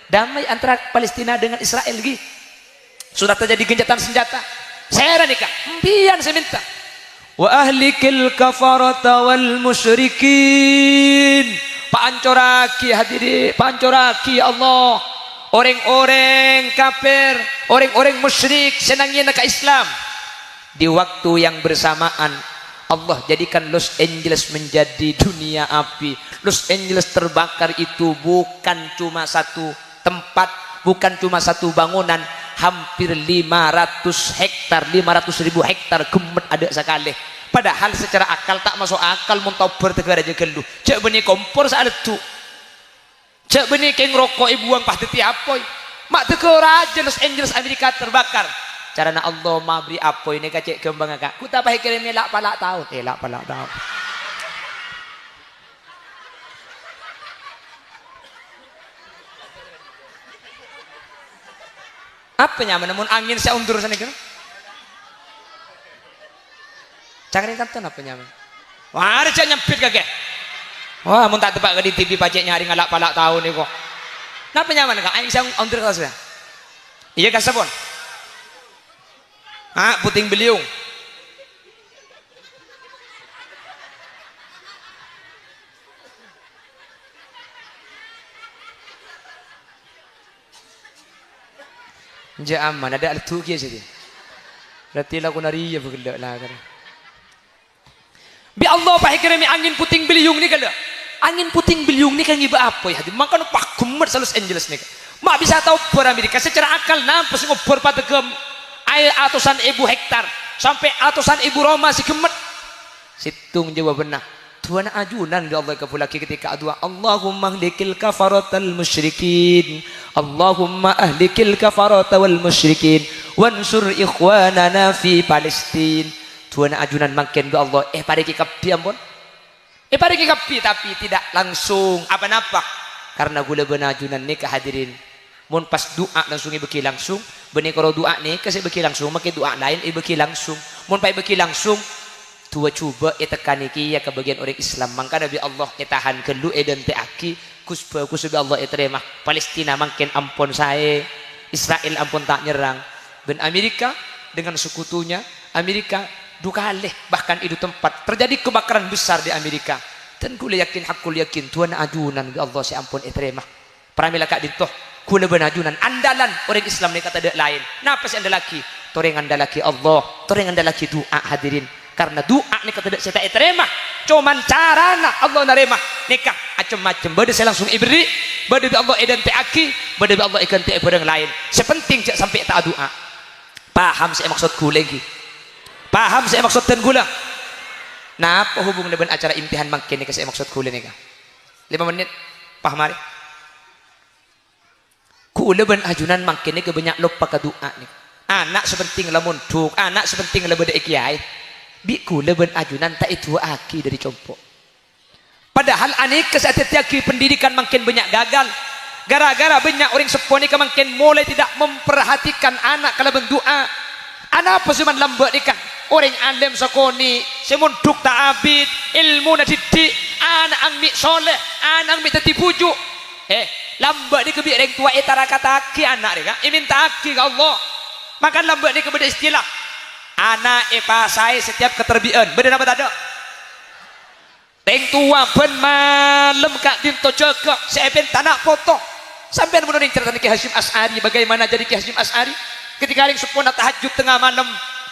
A: damai antara Palestina dengan Israel lagi. Sudah terjadi gencatan senjata. Saya nikah. Biar saya minta. Wa ahlikil kafarata wal musyrikin. Pancoraki hadirin, pancoraki ya Allah. Orang-orang kafir, orang-orang musyrik senangnya nak Islam. Di waktu yang bersamaan Allah jadikan Los Angeles menjadi dunia api. Los Angeles terbakar itu bukan cuma satu tempat, bukan cuma satu bangunan, hampir 500 hektar, 500.000 hektar gemet ada sekali. padahal secara akal tak masuk akal mun tau bertegara aja geluh cek benih kompor saat itu cek benih keng rokok buang pah teti apoy mak tegara aja Los Angeles Amerika terbakar carana Allah mabri apoy ini kacek kembang agak ku tak pakai kirim lak palak tahun lak palak tahun apa nyaman namun angin saya undur sana kan cakring kanton apa nyaman wah ada cak nyempit kagak wah mun tak tebak di TV pacek nyari ngalak palak tahun nih kok napa nyaman kak angin saya undur kan sudah iya kasabon puting beliung aman ada altu kia sih berarti lagu nari ya begelak lah kan bi Allah pahikrami angin puting beliung ni kalau angin puting beliung ni kan iba apa ya makanya pak kumat Los Angeles ni mak bisa tahu per Amerika secara akal nampas ngobor pada gem air atusan ribu hektar sampai atusan ribu Roma si kemet situng jawab benar Tuhan ajunan di Allah kepulaki ketika doa Allahumma ahlikil kafaratal musyrikin Allahumma ahlikil kafarata wal musyrikin wansur ikhwanana fi Palestin Tuhan ajunan makin doa Allah pariki kapi ampun pariki kapi tapi tidak langsung apa-apa karena gula benajunan ni kehadirin mun pas doa langsung ibeki langsung benih kalau doa ni kasih beki langsung makin doa lain ibeki langsung mun pai beki langsung tua cuba tekan iki ya ke bagian orang Islam maka Nabi Allah tahan kelu dan teaki kusba kusubi Allah terima Palestina makin ampun saya Israel ampun tak nyerang dan Amerika dengan sekutunya Amerika dua kali bahkan itu tempat terjadi kebakaran besar di Amerika dan kula yakin hakul yakin Tuhan ajunan Allah si ampun terima pramila kak ditoh kula benajunan andalan orang Islam ni kata ada lain napa si andalaki toreng andalaki Allah toreng andalaki doa hadirin karena doa ni kata saya tak terima cuman carana Allah narema nikah macam-macam bade saya langsung ibri bade Allah edan teaki bade Allah ikan te barang lain sepenting cak sampai tak doa paham saya maksudku lagi paham saya maksud dan gula nah apa hubungan dengan acara imtihan makin ni saya maksudku lagi 5 menit paham mari ku leban ajunan makin ni kebanyak lupa ke doa ni anak sepenting lamun duk anak sepenting lebih de kiai biku leban ajunan tak itu aki dari compok padahal aneh kesatiaki pendidikan makin banyak gagal gara-gara banyak orang seponi makin mulai tidak memperhatikan anak kalau berdoa anak apa cuman lambat ikan orang alim sakoni semun duk tak abid ilmu na didik anak angmi soleh anak angmi tadi pujuk lambat ni kebiak orang tua etara kata aki anak dia minta aki ke Allah makan lambat ni kepada istilah anak saya setiap keterbian benar apa tak ada teng tua ben malam kak dinto jaga saya ben tanak foto sampai menurut cerita Ki Hasyim Asy'ari bagaimana jadi Ki Hasyim Asy'ari ketika ring sepuna tahajud tengah malam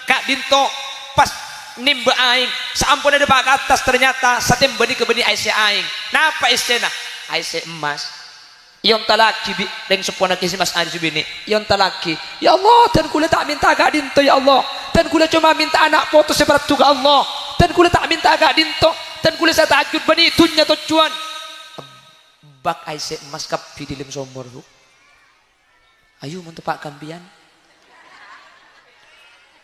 A: kak dinto pas nimba aing saampun ada pak atas ternyata satem benih ke benih Aisyah aing napa istena Aisyah emas yang talaki dengan sepuna kisi mas Adi subini yang talaki ya Allah dan kula tak minta agak dinto ya Allah dan kula cuma minta anak foto seperti juga Allah dan kula tak minta agak dinto dan kula saya tahajud bani itunya tujuan bak Aisyah emas kapi di dalam somor bu ayo untuk pak kampian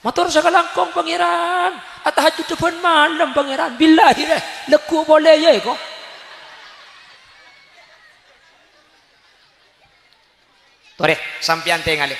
A: motor sekalangkong pangeran tahajud depan malam pangeran billahi leku boleh ya kok Toreh sampian tengalih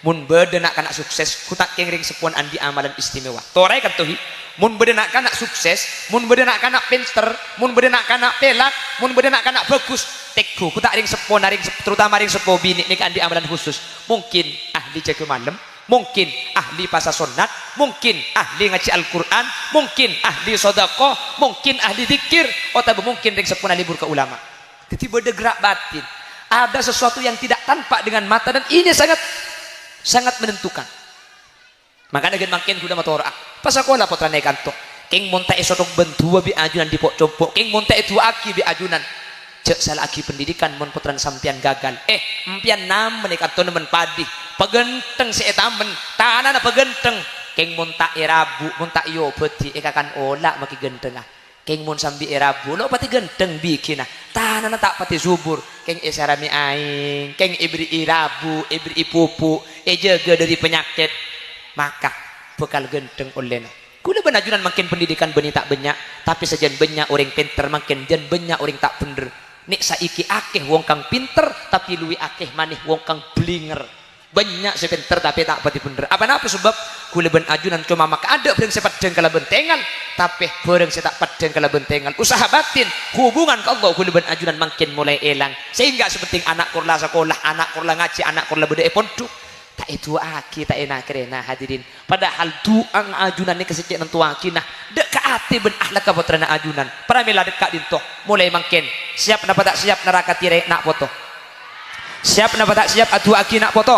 A: mun bedenak kanak sukses kutak kengring sepuan andi amalan istimewa toreh kan tuhi mun bedenak kanak sukses mun bedenak kanak pinter mun bedenak kanak pelak mun bedenak kanak bagus tekku kutak ring sepuan ring terutama ring sepuan bini nih andi amalan khusus mungkin ahli jaga malam mungkin ahli pasal sunat mungkin ahli ngaji Al-Quran mungkin ahli sodako mungkin ahli zikir atau mungkin ring sepuan libur ke ulama jadi beda gerak batin ada sesuatu yang tidak tampak dengan mata dan ini sangat menentukan maka dengan makin kuda motora pas aku lah potra naik kantor king monta esodok bentua bi ajunan di pok compok king monta itu aki bi ajunan cek salah aki pendidikan mon potran sampian gagal empian nam menik kantor nemen padi pegenteng si etamen tanah na pegenteng keng mun tak irabu mun tak yo beti ekakan olak maki gendeng ah keng mun sambi irabu lo pati gendeng bikin ah tanana tak pati subur keng esarami aing keng ibri irabu ibri ipupu jaga dari penyakit maka bekal gendeng oleh kula benajunan makin pendidikan benih tak banyak tapi sejen banyak orang pinter makin jen banyak orang tak bener nek saiki akeh wong kang pinter tapi luwi akeh maneh wong kang blinger banyak si pinter tapi tak pati bener apa sebab kula ben ajunan cuma maka ada bareng sepat deng kala bentengan tapi bareng setak padeng kala bentengan usaha batin hubungan ke Allah kula ben ajunan makin mulai elang sehingga seperti anak kurla sekolah anak kurla ngaji anak kurla beda pondok tak itu aki tak enak kerena hadirin padahal duang ajunan ni kesecik nentu aki nah dek ke ati ben ahlak ka putrana ajunan pramila dekat dintoh mulai makin siap napa tak siap neraka tirek nak foto siap napa tak siap adu aki nak foto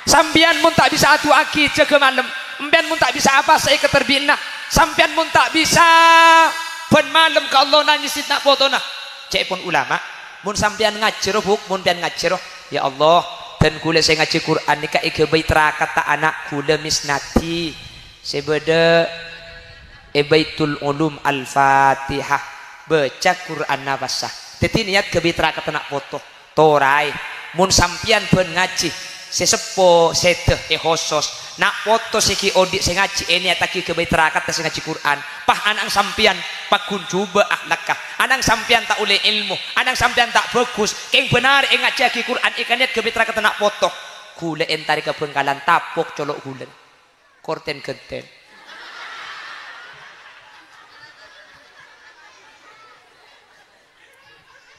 A: sampian mun tak bisa adu aki jaga malam empian mun tak bisa apa saya keterbina sampian mun tak bisa ben malam ke Allah nangis nak foto nah cek pun ulama mun sampian ngajiroh buk mun pian ngajiroh ya Allah dan kula saya ngaji Quran nika ike baitra kata anak kula misnati sebeda baitul ulum al-fatihah baca Quran nabasah teti niat ke baitra kata nak foto torai mun sampian ben ngaji sesepo seteh khosos nak foto siki odik saya ngaji ini ataki ke baitra kata saya ngaji Quran pah anang sampian pakun coba akhlakah anang sampian tak oleh ilmu anang sampian tak bagus keng benar ngaji aki Quran ikan niat ke baitra kata nak foto kula entari ke bengkalan tapok colok gulen korten genten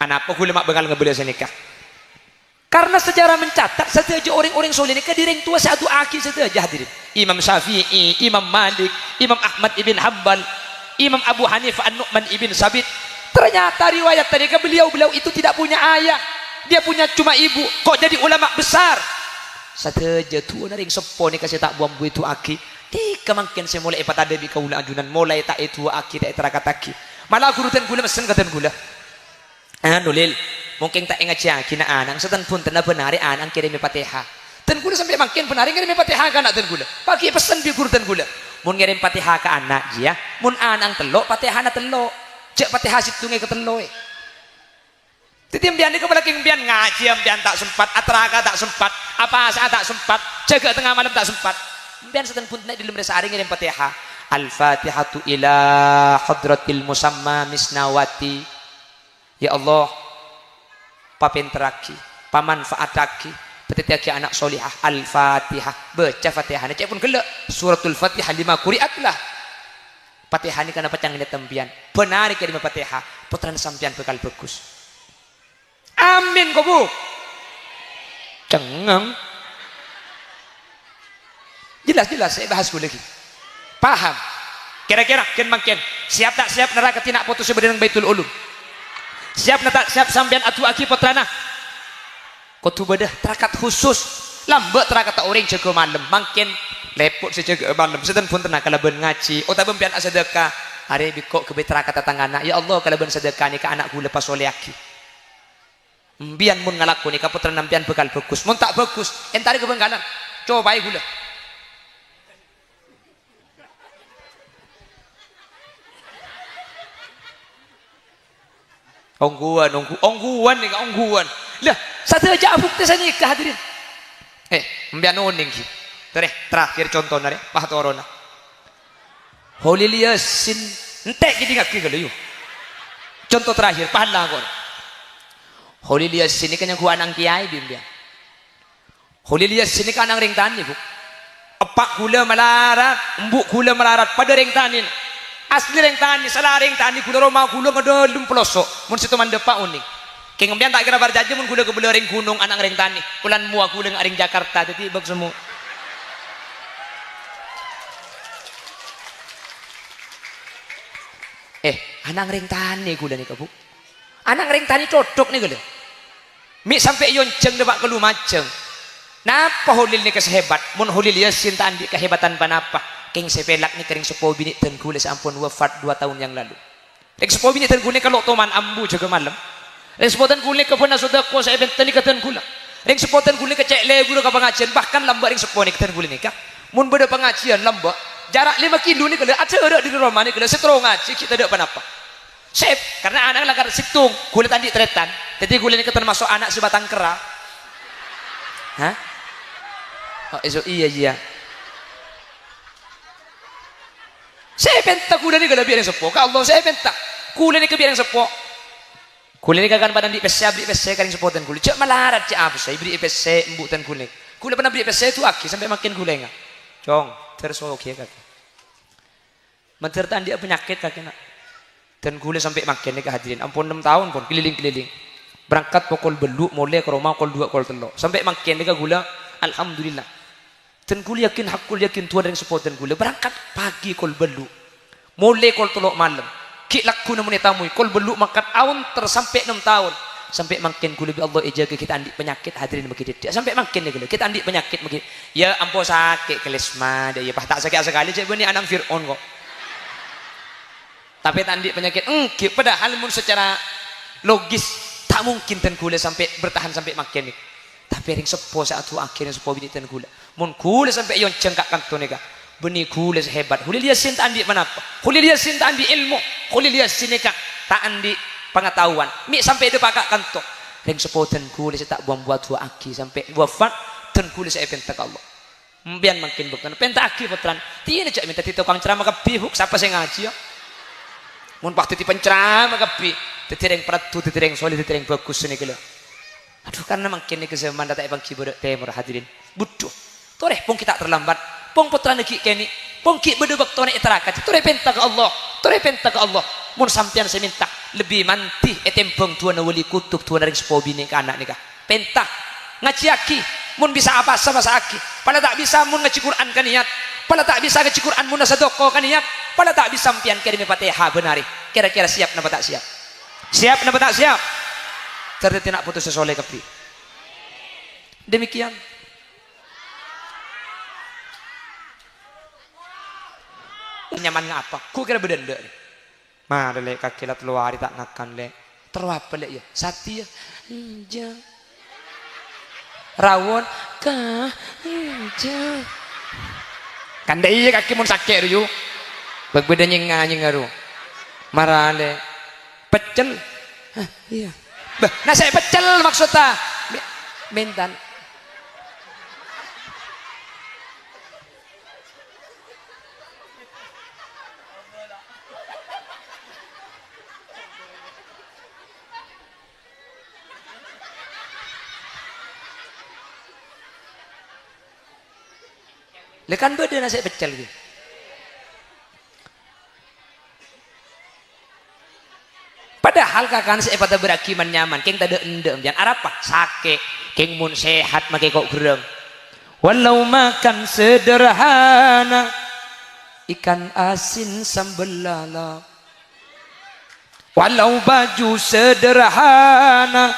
A: anak apa kula mak bengal ngebeli senikah karena sejarah mencatat saja orang-orang soleh ini kadiring tua satu aki saja hadirin Imam Syafi'i, Imam Malik, Imam Ahmad ibn Hanbal, Imam Abu Hanifah An-Nu'man ibn Sabit ternyata riwayat tadi beliau itu tidak punya ayah dia punya cuma ibu kok jadi ulama besar saja tua naring sepo ni kasih tak buang bu itu aki tika makin saya mulai epat ada di kaula ajunan mulai tak itu aki tak terakataki malah gurutan gula mesen katan gula nulil mungkin tak ingat ya kina anang setan pun tena benari anang kirim Fatihah dan gula sampai makin benari kirim Fatihah ke anak dan gula pakai pesan di guru dan gula mun ngirim Fatihah ke anak dia mun anang telok Fatihah na telok cek Fatihah situnge ke telok titiam bian ni kepala king bian ngaji bian tak sempat atraka tak sempat apa saat tak sempat jaga tengah malam tak sempat bian setan pun tena di lembar sehari ngirim Fatihah al-Fatihatu ila hadratil musamma misnawati ya Allah papinteraki pamanfaataki petitiaki anak solihah al-fatihah baca fatihah cek pun gelak suratul fatihah 5 kuriat lah fatihah ini karena pecang ini tempian benar ke 5 fatihah putran sampian bekal bagus amin kau bu cengeng jelas saya bahas gue lagi paham kira-kira makin siap tak siap neraka tidak putus sebenarnya baitul ulum siap nata siap sampean atu aki potrana kudu bedah terakat khusus lambat terakat tak orang jaga malam makin lepot si jaga malam setan pun tenang kalau ben ngaji oh tak ben sedekah hari bikok ke terakat tangan ya Allah kalau ben sedekah ni ke anak gula lepas oleh aki mbian mun ngalaku ni ka putra nampian bekal bagus mun tak bagus entari ke bengkalan coba ae gula ongguan nih ongguan lah satu aja bukti saya nikah hadirin mbian oning ki terakhir contoh nare pah torona Holil Yasin entek jadi ngaki kalau yuk contoh terakhir pahala kor Holil Yasin ini kan yang gua anang kiai bimbia Holil Yasin ini kan anang ring tani bu epak gula melarat embuk gula melarat pada ring tani asli ring tani salah ring tani gula Roma gula ngedolum pelosok mun situ mandepa uning keng mbian tak kira barjaje mun gula kebelah ring gunung anang ring tani ulan mua gula ngaring Jakarta jadi bag semua anang ring tani gula nih kabu anang ring tani cocok nih gula mi sampai yonceng debak kelu maceng napa Holil nih kesehebat mun Holil Yasin tandi kehebatan panapa keng sepelak nih kering sepo bini dan gula sampun wafat 2 tahun yang lalu keng sepo bini dan gula kalau toman ambu jaga malam keng sepo dan gula kepena sodako saya bentani katan gula keng sepo dan gula kecek le gula ke pengajian bahkan lambat keng sepo nih katan gula nih kak Mun beda pengajian lembok jarak 5 kilo ni kalau ada di rumah ni kalau seterong ngaji kita ada apa-apa. Sip, karena anak lagar situng kulit tandi tretan. Jadi kulit ini termasuk anak sebatang kera. Hah? Oh, iya. Saya pentak kulit ini kalau biar yang sepo. Kalau saya pentak kulit ini biar yang sepo. Kulit ini kan badan di pesya beri pesya kan sepo dan kulit. Cak melarat cak apa saya beri pesya embutan kulit. Kulit pernah beri pesya itu aki sampai makin kulit enggak. Cong terus oke kaki. Menceritakan dia penyakit kaki nak. Dan kulit sampai makin ni kehadirin. Ampun 6 tahun pun keliling-keliling. Berangkat pukul beluk mulai ke rumah pukul 2 pukul 3. Sampai makin ni gula. Alhamdulillah. Dan kulit yakin hakul yakin tuan yang support dan kulit berangkat pagi pukul beluk. Mulai pukul 3 malam. Ki laku namun tamu pukul beluk makan awun tersampai 6 tahun. Sampai makin kulit Allah jaga kita andi penyakit hadirin begitu dia sampai makin ni kita andi penyakit begitu ya ampun sakit kelisma dia ya tak sakit sekali cik ni anak Fir'aun kok tapi tandi penyakit padahal mun secara logis tak mungkin ten kulit sampai bertahan sampai makin ni tapi ring sepo saat tu akhirnya sepo bini ten kulit mun kulit sampai yon cengkak kanton ni benih kulit hebat kulit dia sin tak andi mana kulit dia sin tak andi ilmu kulit dia sin tak andi pengetahuan mi sampai dia pakak kantor ring sepoten kulit tak buat dua aki sampai wafat dan kulit saya pentak Allah biar makin bukan pentak aki putran tiada cak minta tukang ceramah ke bihuk siapa saya ngaji ya mun waktu di penceramah ke bih tetireng peratu tetireng solid tetireng bagus ni kelo aduh karena makin ni ke zaman datang bang kibur temur hadirin butuh toreh pun kita terlambat pun putran lagi kini pun ki berdebak toreh iterakat toreh pentak Allah toreh pentak Allah mun sampian saya minta lebih mantih etempeng tuan wali kutub tuan ring sepobi ni ke anak ni kah pentah ngaji aki mun bisa apa sama aki pada tak bisa mun ngaji Quran kan niat pada tak bisa ngaji Quran mun sadaqah kan niat pada tak bisa sampian kirim Fatihah benari kira-kira siap napa tak siap napa tak siap ternyata nak putus sesoleh kepi demikian nyaman ngapa ku kira bedenda mah lek kaki lat luar tak ngakan lek terus apa lek ya sati ya ja rawon ka ja kan deh kaki mun sakit yu berbeda nyengah ngaru marah lek pecel iya bah nasi pecel maksudnya mentan lekan beda nasi pecel gitu. Padahal kakak nasi pada berakiman nyaman, keng tak ada endem, jangan apa sakit, keng mun sehat makai kok gerem. Walau makan sederhana, ikan asin sambal lala. Walau baju sederhana,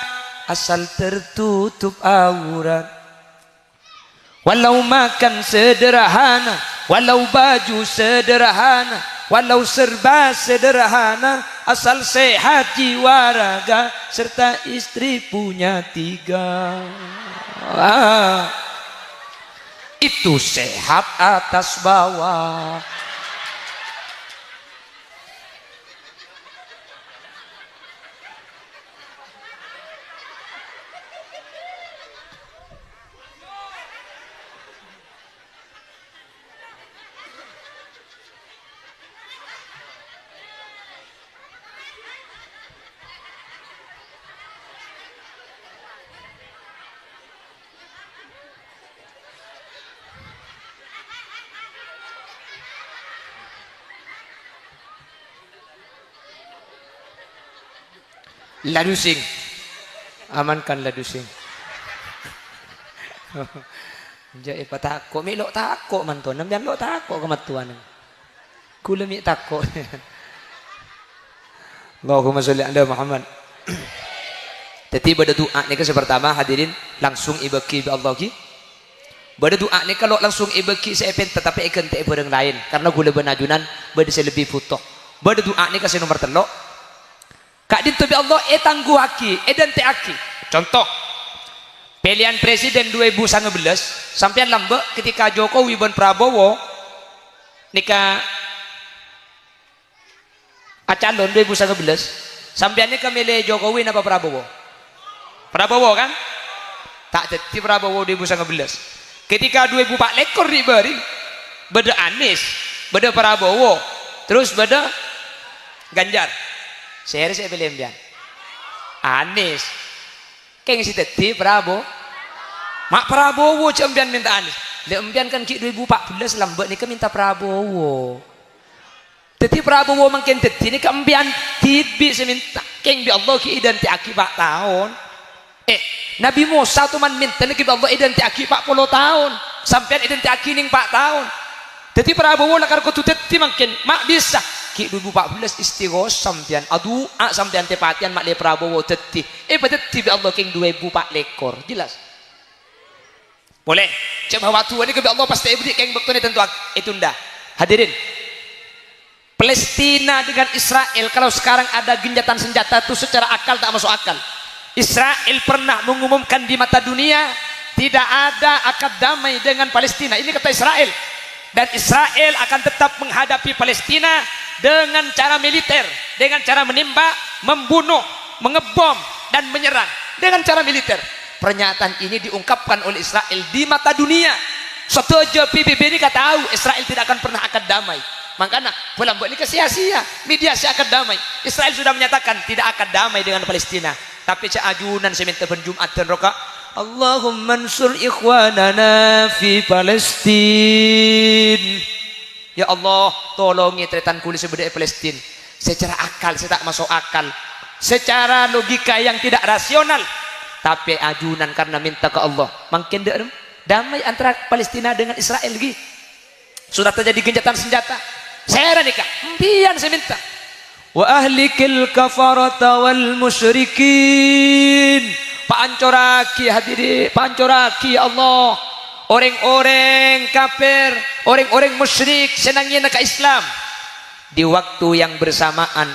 A: asal tertutup aurat. Walau makan sederhana, walau baju sederhana, walau serba sederhana, asal sehat jiwa raga serta istri punya 3. Itu sehat atas bawah. Ladu sing amankan ladu sing jadi apa takut mi lok takut mantu nambian lok takut kematuan kula mi takut Allahumma sholli ala Muhammad. Jadi pada doa ni ke pertama hadirin langsung ibaki bi Allah ki pada doa ni kalau langsung ibaki saya pen tetapi ikan tak barang lain karena gula benajunan pada saya lebih butuh pada doa ni kasih nomor telok Kak din tubi Allah tangguh aki dan te aki contoh pilihan presiden 2019 sampean lambek ketika Jokowi dan Prabowo nikah calon 2019 sampean ini milih Jokowi apa Prabowo? Prabowo kan? Tak jadi Prabowo 2019 ketika 2004 lekor diberi beda Anies beda Prabowo terus beda Ganjar saya pilih ambian Anies kayak ngisi tadi Prabowo mak Prabowo ambian minta Anies le ambian kan ki 2014 lambat nih minta Prabowo jadi Prabowo makin tadi ini keambian tibi seminta keng bi Allah ki idan ti aki 4 tahun Nabi Musa tuh man minta nih Allah idan ti aki 40 tahun sampai idan ti aki ning 4 tahun jadi Prabowo lakar ko tutet ti makin mak bisa ki 2014 istighos sampean adu sampean tepatian mak le Prabowo teti betet bi Allah keng 2004 lekor jelas boleh coba waktu ini ke Allah pasti ibri keng betul tentu itu ndak hadirin Palestina dengan Israel kalau sekarang ada genjatan senjata itu secara akal tak masuk akal. Israel pernah mengumumkan di mata dunia tidak ada akad damai dengan Palestina, ini kata Israel, dan Israel akan tetap menghadapi Palestina dengan cara militer, dengan cara menembak, membunuh, mengebom dan menyerang dengan cara militer. Pernyataan ini diungkapkan oleh Israel di mata dunia. Setuju PBB ini kata tahu Israel tidak akan pernah akad damai. Makanya bulan ini sia-sia mediasi akad damai. Israel sudah menyatakan tidak akan damai dengan Palestina. Tapi ajunan seminta Jumat dan roka Allahumma ansur ikhwanana fi Palestin. Ya Allah tolongi tretan kulit sebeda Palestin. Secara akal saya tak masuk akal, secara logika yang tidak rasional, tapi ajunan karena minta ke Allah makin damai antara Palestina dengan Israel lagi. Sudah terjadi gencatan senjata. Saya nikah empian saya minta wa ahlikil kafarata wal musyrikin pancoraki hadiri pancoraki Allah orang-orang kafir orang-orang musyrik senangnya ke Islam di waktu yang bersamaan.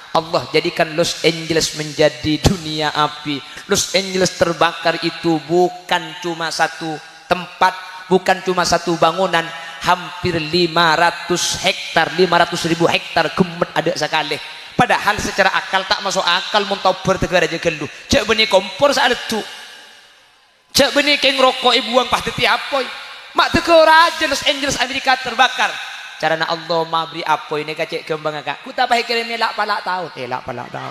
A: Allah jadikan Los Angeles menjadi dunia api. Los Angeles terbakar itu bukan cuma satu tempat, bukan cuma satu bangunan, hampir 500 hektar, 500.000 hektar gemet ada sekali. Padahal secara akal tak masuk akal muntah bertegar aja gelu. Cek benih kompor saat itu. Cek benih keng rokok ibu buang pasti tiapoi. Mak tegur aja Los Angeles Amerika terbakar. Carana Allah mabri apoi ini kacek kembang agak. Ku tak pakai kirim lak palak tahu. Lak palak tahu.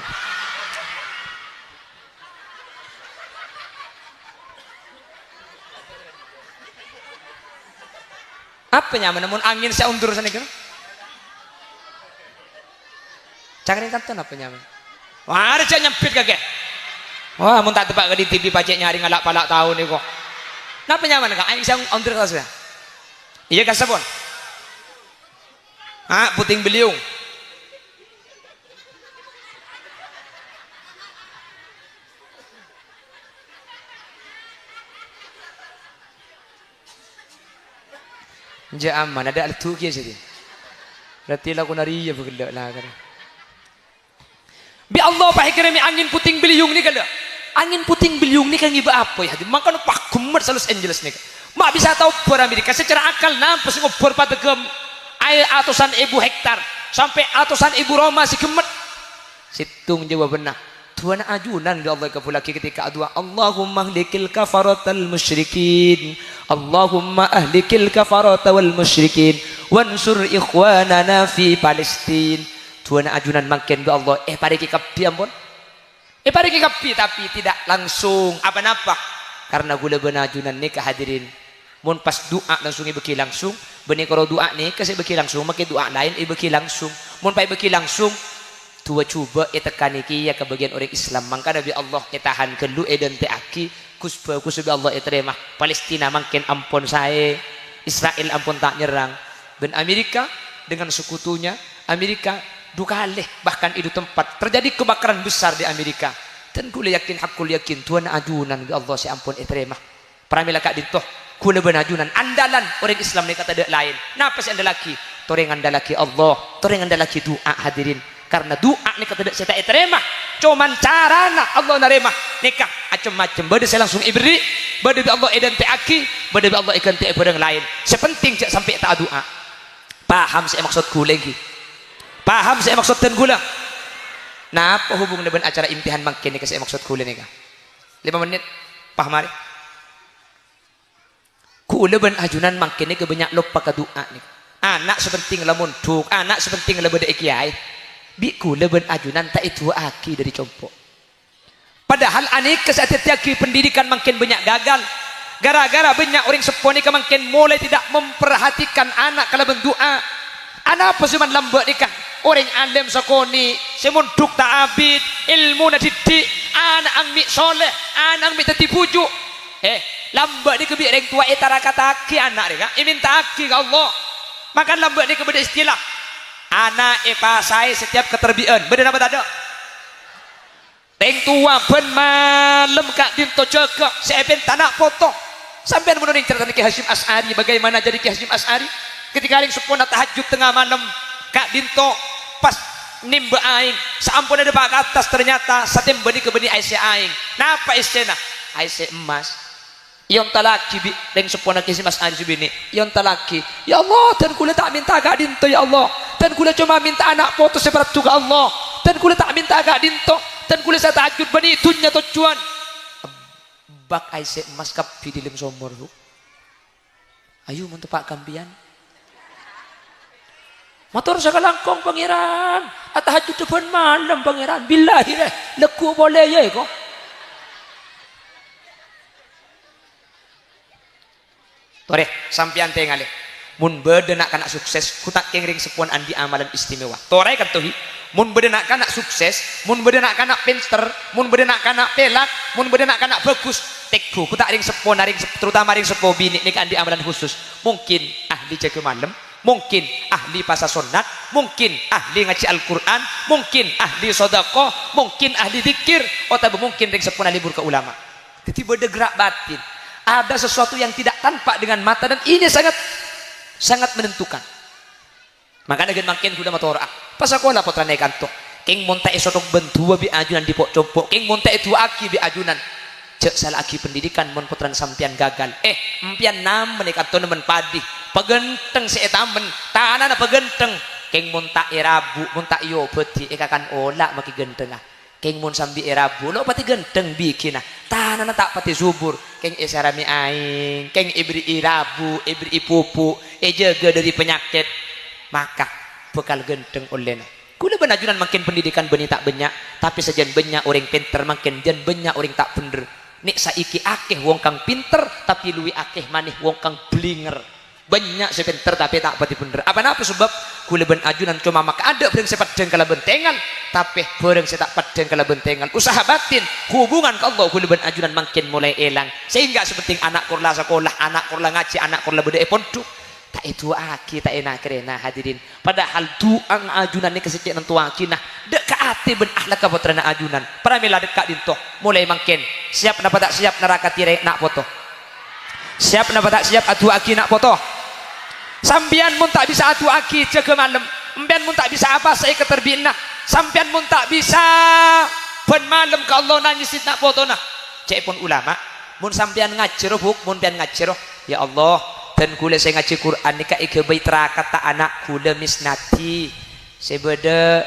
A: Apa nyaman namun angin saya undur sana kan? Cangkring kanton apa nyaman? Wah ada cak nyempit kagak? Wah mun tak tebak ke di TV pacek nyari ngalak palak tahu nih kok. Napa nyaman kak? Angin saya undur saja. Iya kasabon. Puting beliung. Ja aman ada altu kia sih. Berarti lagu nari ya begelak lah kan. Bi Allah pahikirami angin puting beliung ni kalau. Angin puting beliung ni kan iba apa ya? Makanya pak kumat Los Angeles ni. Mak bisa tahu per Amerika secara akal nampas ngobor pada gem air atusan ribu hektar sampai atusan ribu Roma si gemet. Situng jawab benar. Tuhan ajunan ya Allah kapulaki ketika doa Allahumma ahlikil kafaratal musyrikin Allahumma ahlikil kafarata wal musyrikin wansur ikhwanana fi Palestin. Tuhan ajunan makin doa Allah pariki kapi ampun pariki kapi tapi tidak langsung apa-apa karena gula benar ajunan ni kehadirin mun pas doa langsung ibeki langsung benih kalau doa ni kasih beki langsung makin doa lain ibeki langsung mun pai beki langsung tua coba tekan iki ya ke bagian orang Islam mangka Nabi Allah tahan kelu dan teaki kusba Allah terima Palestina makin ampun saya Israel ampun tak nyerang dan Amerika dengan sekutunya Amerika dukaleh bahkan itu tempat terjadi kebakaran besar di Amerika dan kula yakin hakul yakin Tuhan ajunan bi Allah si ampun terima pramila kak ditoh kula benajunan andalan orang Islam ni kata dek lain napa si andalaki toreng andalaki Allah toreng andalaki doa hadirin karena doa ni kata saya tak terima cuman carana Allah narema nikah macam-macam. Bade saya langsung ibri, bade bi Allah edan te aki, bade bi Allah ikan te barang lain. Sepenting cak sampai tak doa. Paham saya maksudku lagi? Paham saya maksud dan gula? Nah, apa hubungan dengan acara imtihan makin ni saya maksud gula ni kah? 5 menit, paham hari? Kula ben ajunan makin ni kebanyak lupa ke doa ni. Anak sepenting lamun duk, anak sepenting lamun dek kiai. Bi kula ben ajunan tak itu aki dari compok. Padahal anik kesatiaki pendidikan makin banyak gagal. Gara-gara banyak orang seponi ke makin mulai tidak memperhatikan anak kalau berdoa. Anak apa cuman lambat nikah. Orang alim sakoni, semunduk tak abid, ilmu na didik, anak angmi soleh, anak angmi tati pujuk. Lambat ni kebi orang tua etara kata aki anak dia, minta aki ke Allah. Makan lambat ni kepada istilah. Anak pasai setiap keterbian, benar apa tak ada? Orang tua ben malam kak dinto jaga, saya ben tanak potong. Sampai menurut cerita Ki Hasyim Asy'ari, bagaimana jadi Ki Hasyim Asy'ari? Ketika aling sepona tahajud tengah malam, kak dinto pas nimba aing, saampun ada pak atas ternyata satem beni ke beni aise aing. Napa isena? Aise emas. Yon talaki bi deng sepona Ki Hasyim Asy'ari subini. Yon talaki. Ya Allah, dan kula tak minta kak dinto ya Allah. Dan kula cuma minta anak foto seberat juga Allah. Dan kula tak minta kak dinto. Dan kula saya tahajud beni dunya tujuan. Bak aise emas kap dilim somor bu. Ayo untuk pak kampian. Motor sekalangkong pangeran. Tahajud depan malam pangeran. Billahi deh. Leku boleh ya kok. Tore sampian tengalih. Mun bedenak kana sukses kutak kengring sepuan andi amalan istimewa. Tore kan tuhi. Mun bedenak kana sukses, mun bedenak kana pinter, mun bedenak kana pelak, mun bedenak kana bagus. Tekku kutak ring sepuan ring terutama ring sepuan bini nih andi amalan khusus. Mungkin ahli jaga malam, mungkin ahli pasal sunat, mungkin ahli ngaji Al-Quran, mungkin ahli sodako, mungkin ahli zikir, atau mungkin ring sepuan libur ke ulama. Jadi beda gerak batin. Ada sesuatu yang tidak tampak dengan mata dan ini sangat menentukan. Makanya gen makin kuda motor pas aku lah potra naik kantor king monta esodok bentua bi ajunan di pok compok king monta itu aki bi ajunan cek salah aki pendidikan mon potran sampian gagal empian nam menik kantor nemen padi pegenteng si etamen tanah na pegenteng king monta erabu monta iyo peti ekakan ola maki genteng ah king mon sambi erabu lo pati genteng bikin ah tanah na tak pati subur king esarami aing king ibri irabu ibri ipupu jaga dari penyakit maka bekal genteng oleh kula benajunan makin pendidikan beni tak banyak tapi sejen banyak orang pinter makin jen banyak orang tak bener nik saiki akeh wong kang pinter tapi luwi akeh maneh wong kang blinger banyak sepinter tapi tak pati bener apa sebab kula benajunan cuma maka ada bareng sepat deng kala bentengan tapi bareng setak padeng kala bentengan usaha batin hubungan ke Allah kula benajunan makin mulai elang sehingga seperti anak kurla sekolah anak kurla ngaji anak kurla bedek pondok tak itu aki tak enak kerena hadirin padahal doang ajunan ni kesekecen tua aki nah dek ka ati ben ahlak ka putrana ajunan para mila dekat dinto mulai makin siap napa tak siap neraka tirai nak foto siap napa tak siap atu aki nak foto sampian mun tak bisa atu aki jaga malam empian mun tak bisa apa saya keterbina sampian mun tak bisa ben malam ke Allah nanyisit nak foto nah cek pun ulama mun sampian ngajero buk mun pian ngajero ya Allah dan kula saya ngaji Quran ni ka ikebait kata anak kula misnati sebeda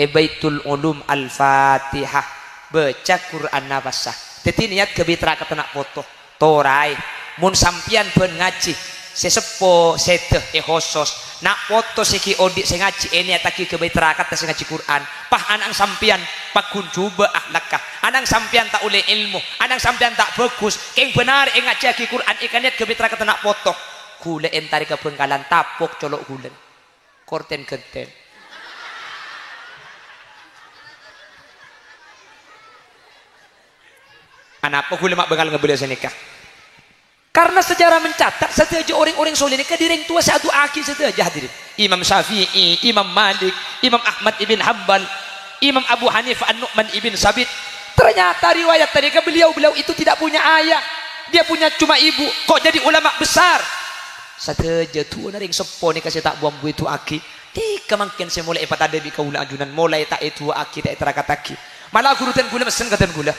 A: baitul ulum al-fatihah baca Quran nabasah jadi niat kebait kata nak foto torai mun sampian ben ngaji sesepo seteh hosos nak foto seki odik saya ngaji ini ataki kebait kata saya ngaji Quran pah anang sampian pakun coba ahlakah anang sampian tak oleh ilmu anang sampian tak bagus keng benar ngaji aki Quran ikannya kebait kata nak foto kula entari ke Bengkalan tapok colok gulen korten genten anak apa kula mak Bengkal ngebeli senikah karena sejarah mencatat setiap orang-orang soleh ini kediring tua satu aki setiap hadirin Imam Syafi'i, Imam Malik, Imam Ahmad ibn Hanbal, Imam Abu Hanifah An-Nu'man ibn Sabit ternyata riwayat tadi ke beliau itu tidak punya ayah dia punya cuma ibu kok jadi ulama besar setiap tua naring sepo ni kasih tak buang itu aki tika makin saya mulai empat ada di kaula ajunan mulai tak itu aki tak terakat aki malah guru dan gula mesen kata gula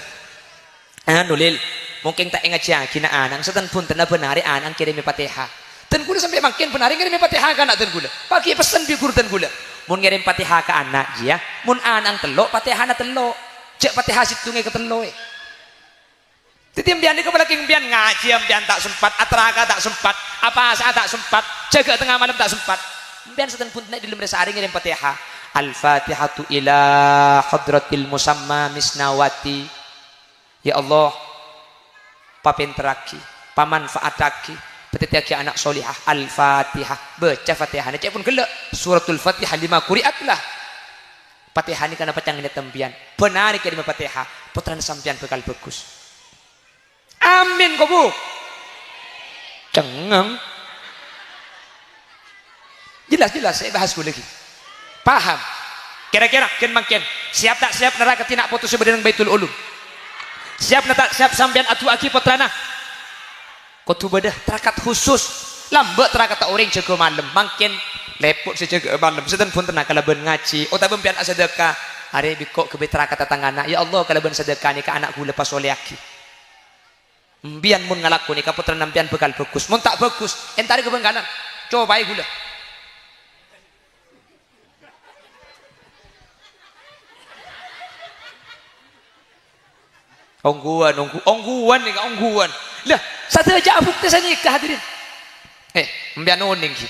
A: Nulil mungkin tak ingat ya kina anang setan pun tena benari anang kirimi Fatihah ten gula sampai makin benari kirimi Fatihah ke anak ten gula pagi pesan bigur ten gula mun ngirim Fatihah ke anak ya mun anang telok Fatihah na telok cek Fatihah situnge ke telok titiam bian ke balaking bian ngaji bian tak sempat atraka tak sempat apa saat tak sempat jaga tengah malam tak sempat bian setan pun naik di lembar sehari ngirim Fatihah Al-Fatihatu ila hadratil musamma misnawati ya Allah papenteraki pamanfaataki petitiaki anak solihah Al-Fatihah baca Fatihah cek pun gelak suratul Fatihah 5 kuriat lah Fatihah ini karena pecang ini tempian benar ke 5 Fatihah putran sampian bekal bagus amin kok bu cengeng jelas saya bahas lagi paham kira-kira makin siap tak siap neraka tidak putus sebenarnya Baitul Ulum siap tak siap sampean atu aki putrana kutu bedah terakat khusus lambat terakat tak orang jaga malam makin lepot sejaga malam setan pun tenang kalau ben ngaji otak bempian sedekah hari bikok ke terakat tanggana ya Allah kalau ben sedekah ni ke anak gula pas oleh aki mbian mun ngalaku ni ka putra nampian bekal bagus mun tak bagus entari ke bengkanan coba gula ongguan nih ongguan lah satu aja abuk teh nikah hadirin mbian oning ki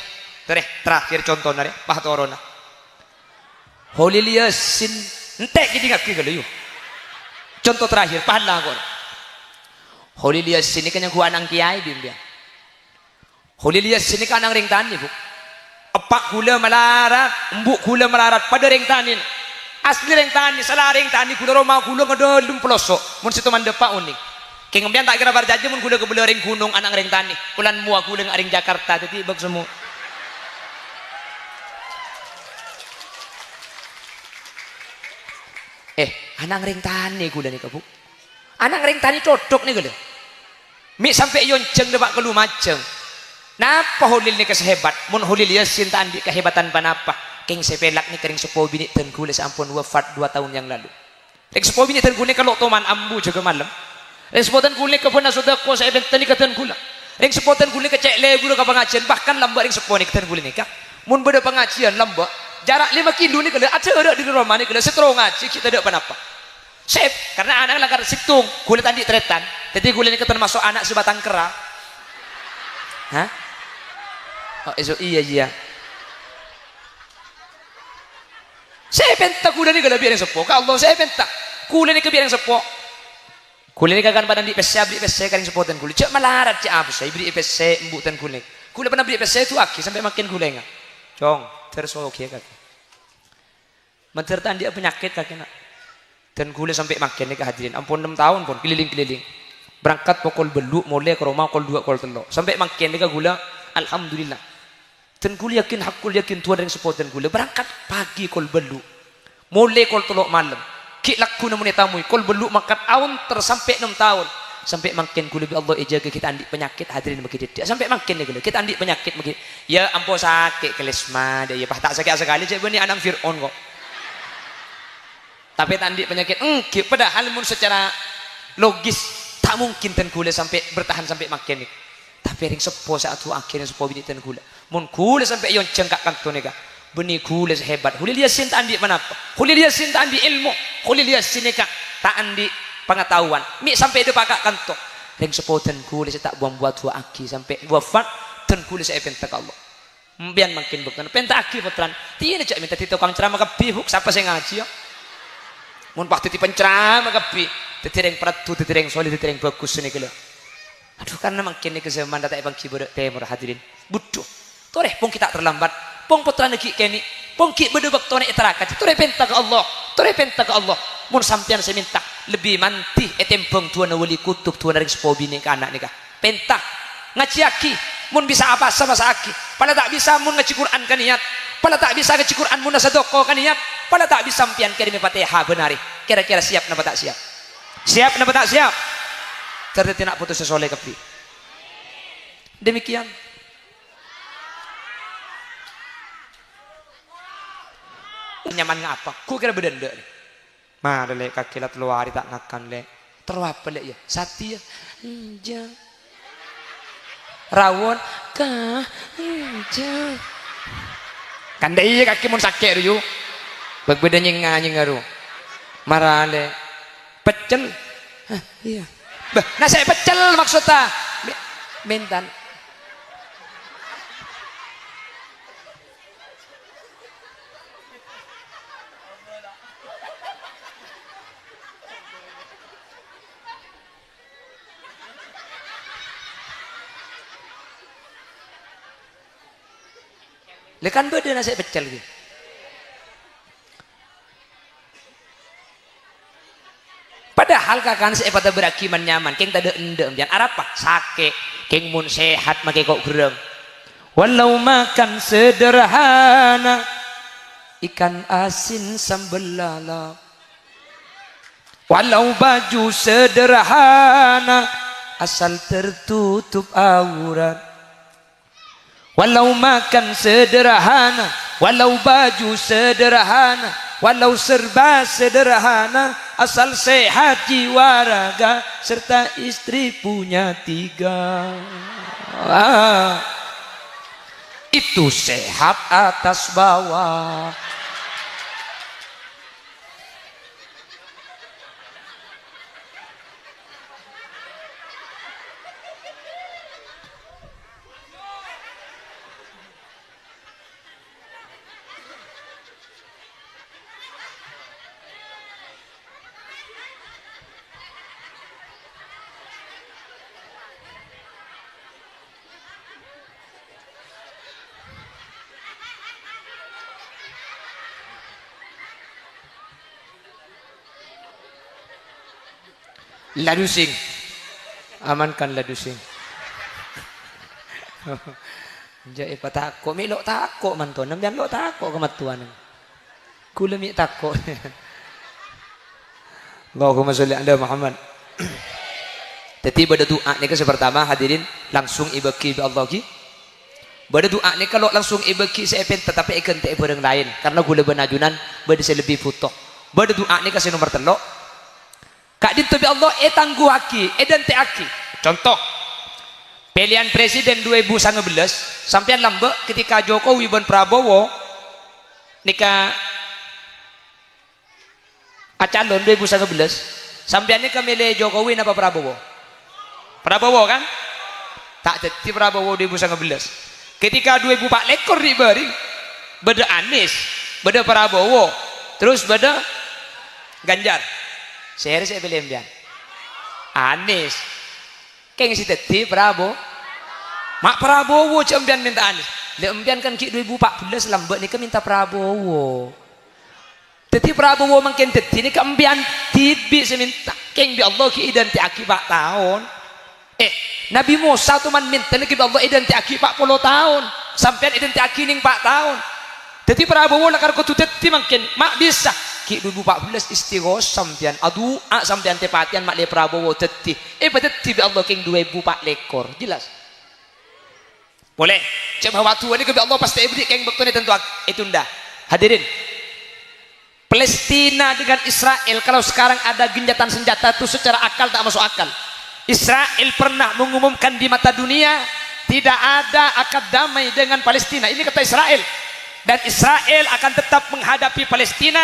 A: terakhir contoh nare pah torona Holil Yasin entek gini ngaki kalau yuk contoh terakhir pahala kor Holil Yasin ini kan yang gua anang kiai bimbia Holil Yasin ini kan anang ring tani bu epak gula melarat embuk gula melarat pada ring tani asli ring tani salah ring tani gula Roma gula ngedolum pelosok mun situ mandepa uning keng kemudian tak kira barjaje mun gula kebelah ring gunung anak ring tani ulan mua gula ring Jakarta jadi bag semua anak ring tani gula nih kabu anak ring tani cocok nih gula mi sampai yonceng debak kelu maceng napa Holil nih kesehebat mun Holil Yasin tandi kehebatan panapa keng sepelak ni kering sepo bini tenggule sampun wafat 2 tahun yang lalu keng sepo bini tenggule kalau toman ambu juga malam keng sepo tenggule ke pernah sodako saya bentani ke tenggula keng sepo tenggule ke cek legu ke pengajian bahkan lambak keng sepo ni ke tenggule ni kah mun beda pengajian lambak jarak 5 kilo ni kalau ada di rumah ni kalau setro ngaji kita ada apa-apa sep karena anak langgar situng kulit tandi tretan jadi kulit ni termasuk anak sebatang kera hah iya saya pentak kuda ni kalau biar yang sepo ka Allah saya pentak kuda ni ke biar yang sepo kuda ni kagan badan di pesya beli pesya karing sepo dan kuda cak malarat cak apa saya beli pesya embutan kuda kuda pernah beli pesya itu aki sampai makin kuda enggak cong tersok ya kaki mentertan dia penyakit kaki nak dan kuda sampai makin ni kehadirin ampun 6 tahun pun keliling berangkat pokol beluk mulai ke rumah pokol 2 pokol 3 sampai makin ni gula alhamdulillah dan kuliah yakin hakul yakin tuan yang support dan kuliah berangkat pagi kol belu mulai kol telok malam ki laku namun tamu kol belu makan awun tersampai 6 tahun sampai makin kuliah Allah jaga kita andi penyakit hadirin begitu dia sampai makin ni kita andi penyakit begitu ya ampun sakit kelesma dia ya tak sakit sekali cek ni anak Fir'aun kok tapi tandi penyakit padahal mun secara logis tak mungkin ten kuliah sampai bertahan sampai makin ni tapi ring sepo saat tu akhirnya sepo bini ten kuliah mun kuliah sampai yon cengkak kanto nega benih kuliah hebat Holil Yasin tak andi mana Holil Yasin tak andi ilmu Holil Yasin nega tak andi pengetahuan mi sampai dia pakak kanto ring sepo ten kuliah tak buat tua aki sampai wafat ten kuliah saya pentak Allah biar makin bukan pentak aki putran tiada cak minta tukang ceramah kepi siapa saya ngaji ya mun waktu di penceramah kepi tetireng peratu tetireng solid tetireng bagus ni kalau aduh karena makin ni ke zaman datang bang kibur temur hadirin butuh toreh pun kita terlambat pun putra neki keni pun ki berdebak toreh terakat toreh penta ke Allah mun sampian saya minta lebih mantih etempeng tuan wali kutub tuan ring sepo bini ke anak nikah penta ngaji aki mun bisa apa sama aki pada tak bisa mun ngaji Quran kan niat pada tak bisa ngaji Quran mun sadaqah kan niat pada tak bisa sampian kirim Fatihah benari kira-kira siap napa tak siap napa tak siap terdetik nak putus sesoleh kepi demikian nyaman ngapa ku kira bedenda mah lek kaki lat luari tak ngakan lek Terapa lek ya. Sati ya. Jang. Rawon ka jang. Kandai kaki mun sakit yu. Begbeda nying aru. Marale. Pecel. Hah, iya. Bah, nasi pecel maksudnya. Mentan. Lekan beda nasi pecel gitu. Padahal kakan saya pada berakiman nyaman, keng tada endem jangan arapa sake, keng mun sehat make kok gerem. Walau makan sederhana, ikan asin sambal lalap. Walau baju sederhana, asal tertutup aurat. Walau makan sederhana, walau baju sederhana, walau serba sederhana, asal sehat jiwa raga serta istri punya 3. Itu sehat atas bawah. Ladu sing amankan ladu sing jai patako milok tako manton nambian lo tako kematuan kula mi tako. Allahumma sholli ala Muhammad. Jadi pada doa ni ke pertama hadirin langsung ibaki Allah ki. Pada doa ni kalau langsung ibaki saya pen tetapi ikan tak barang lain karena gula benajunan pada saya lebih futoh. Pada doa ni kasih nomor telok. Kak din tapi Allah tangguh aki dan te aki. Contoh pilihan presiden 2019 sampai lambek ketika Jokowi dan Prabowo nikah calon 2019 sampai nikah milih Jokowi napa Prabowo? Prabowo kan? Tak jadi Prabowo 2019. Ketika 2004 lekor diberi beda Anies, beda Prabowo, terus beda Ganjar. Saya pilih embian Anies keng si teti Prabowo mak Prabowo cembian minta Anies le embian kan ki 2014 lambat ni ke minta Prabowo teti Prabowo makin teti ni ke embian tibi seminta keng bi Allah ki idan ti akibat tahun Nabi Musa tu man minta ni ki Allah idan ti akibat 40 tahun sampai idan ti akining 4 tahun teti Prabowo lakar ko tu teti makin mak bisa ki 2014 istighosam pian adu sampean tepatian mak le Prabowo teti pateti bi Allah king 2004 lekor jelas boleh coba waktu ini ke Allah pasti ibri king bektune tentu itunda hadirin Palestina dengan Israel kalau sekarang ada genjatan senjata itu secara akal tak masuk akal. Israel pernah mengumumkan di mata dunia tidak ada akad damai dengan Palestina, ini kata Israel, dan Israel akan tetap menghadapi Palestina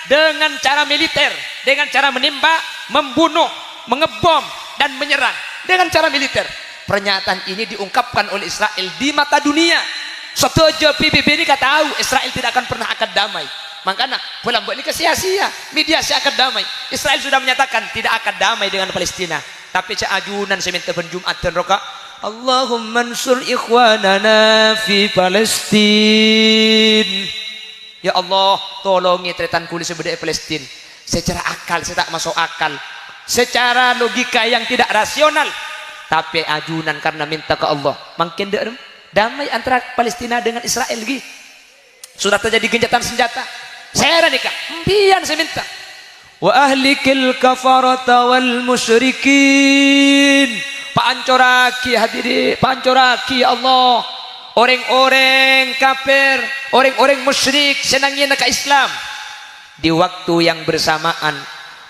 A: dengan cara militer, dengan cara menembak, membunuh, mengebom dan menyerang dengan cara militer. Pernyataan ini diungkapkan oleh Israel di mata dunia. Setuju PBB ini kata tahu Israel tidak akan pernah akad damai. Makanya pulang buat ini sia-sia mediasi akad damai. Israel sudah menyatakan tidak akad damai dengan Palestina. Tapi ajunan seminta penjumat dan roka Allahumma ansur ikhwanana fi Palestin. Ya Allah, tolongi tretan kulit sebedai Palestin. Secara akal, saya tak masuk akal. Secara logika yang tidak rasional. Tapi ajunan karena minta ke Allah. Makin damai antara Palestina dengan Israel lagi. Sudah terjadi gencatan senjata. Saya nikah. Empian saya minta. Wa ahlikil kafarata wal musyrikin. Pancoraki hadirin, pancoraki Allah. Orang-orang kafir, orang-orang musyrik senangnya ke Islam. Di waktu yang bersamaan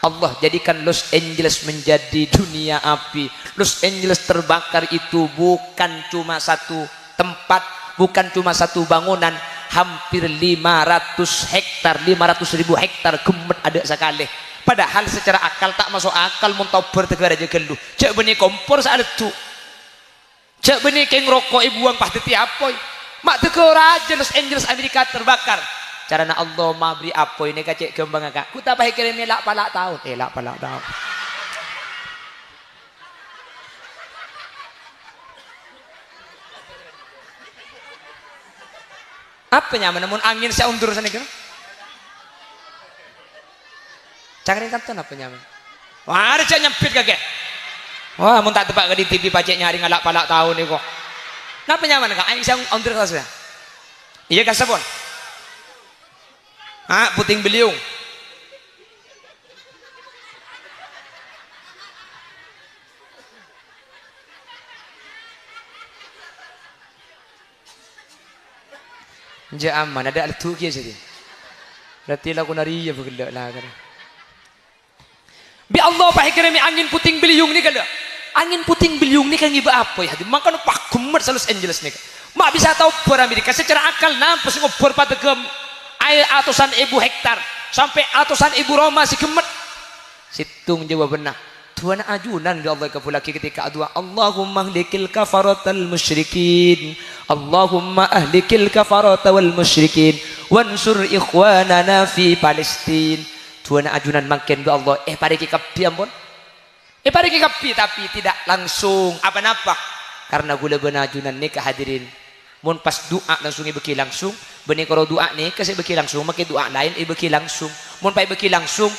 A: Allah jadikan Los Angeles menjadi dunia api. Los Angeles terbakar itu bukan cuma satu tempat, bukan cuma satu bangunan, hampir 500 hektar, 500.000 hektar gemet ada sekali. Padahal secara akal tak masuk akal muntah bertegar aja gelu. Cek benih kompor saat itu. Cek benih keng rokok ibu buang pasti apa? Mak tegur aja Los Angeles Amerika terbakar. Carana Allah mabri apa ini kacek kembang agak. Ku tak pakai kirim lak palak tahun. Lak palak tahun. Apa nyaman namun angin saya undur sana kan? Cakring kanton apa nyaman? Wah ada cak nyempit kagak. Wah mun tak tebak ke di TV pacek nyari ngalak palak tahun ni kok. Napa nyaman kak? Angin saya undur kau sudah. Iya kan sabon? Ah puting beliung. Ja aman ada tu kia jadi. Berarti lagu nari ya begelak lah kan. Bi Allah pakai keremi angin puting beliung ni kalau. Angin puting beliung ni kan iba apa ya? Makan pak kumat Los Angeles ni. Mak bisa tahu per Amerika secara akal nampas ngobor pada gem air atusan ribu hektar sampai atusan ribu Roma si gemet. Situng jawab benar. Tuhan ajunan di Allah kafulaki ketika doa Allahumma ahlikil kafaratal musyrikin, Allahumma ahlikil kafarata wal musyrikin wansur ikhwanana fi Palestin. Tuhan ajunan makin doa Allah pariki kapi ampun pariki kapi tapi tidak langsung apa-apa karena gula benajunan ni kehadirin mun pas doa langsung ibeki langsung benih kalau doa ni kasih beki langsung makin doa lain ibeki langsung mun pai beki langsung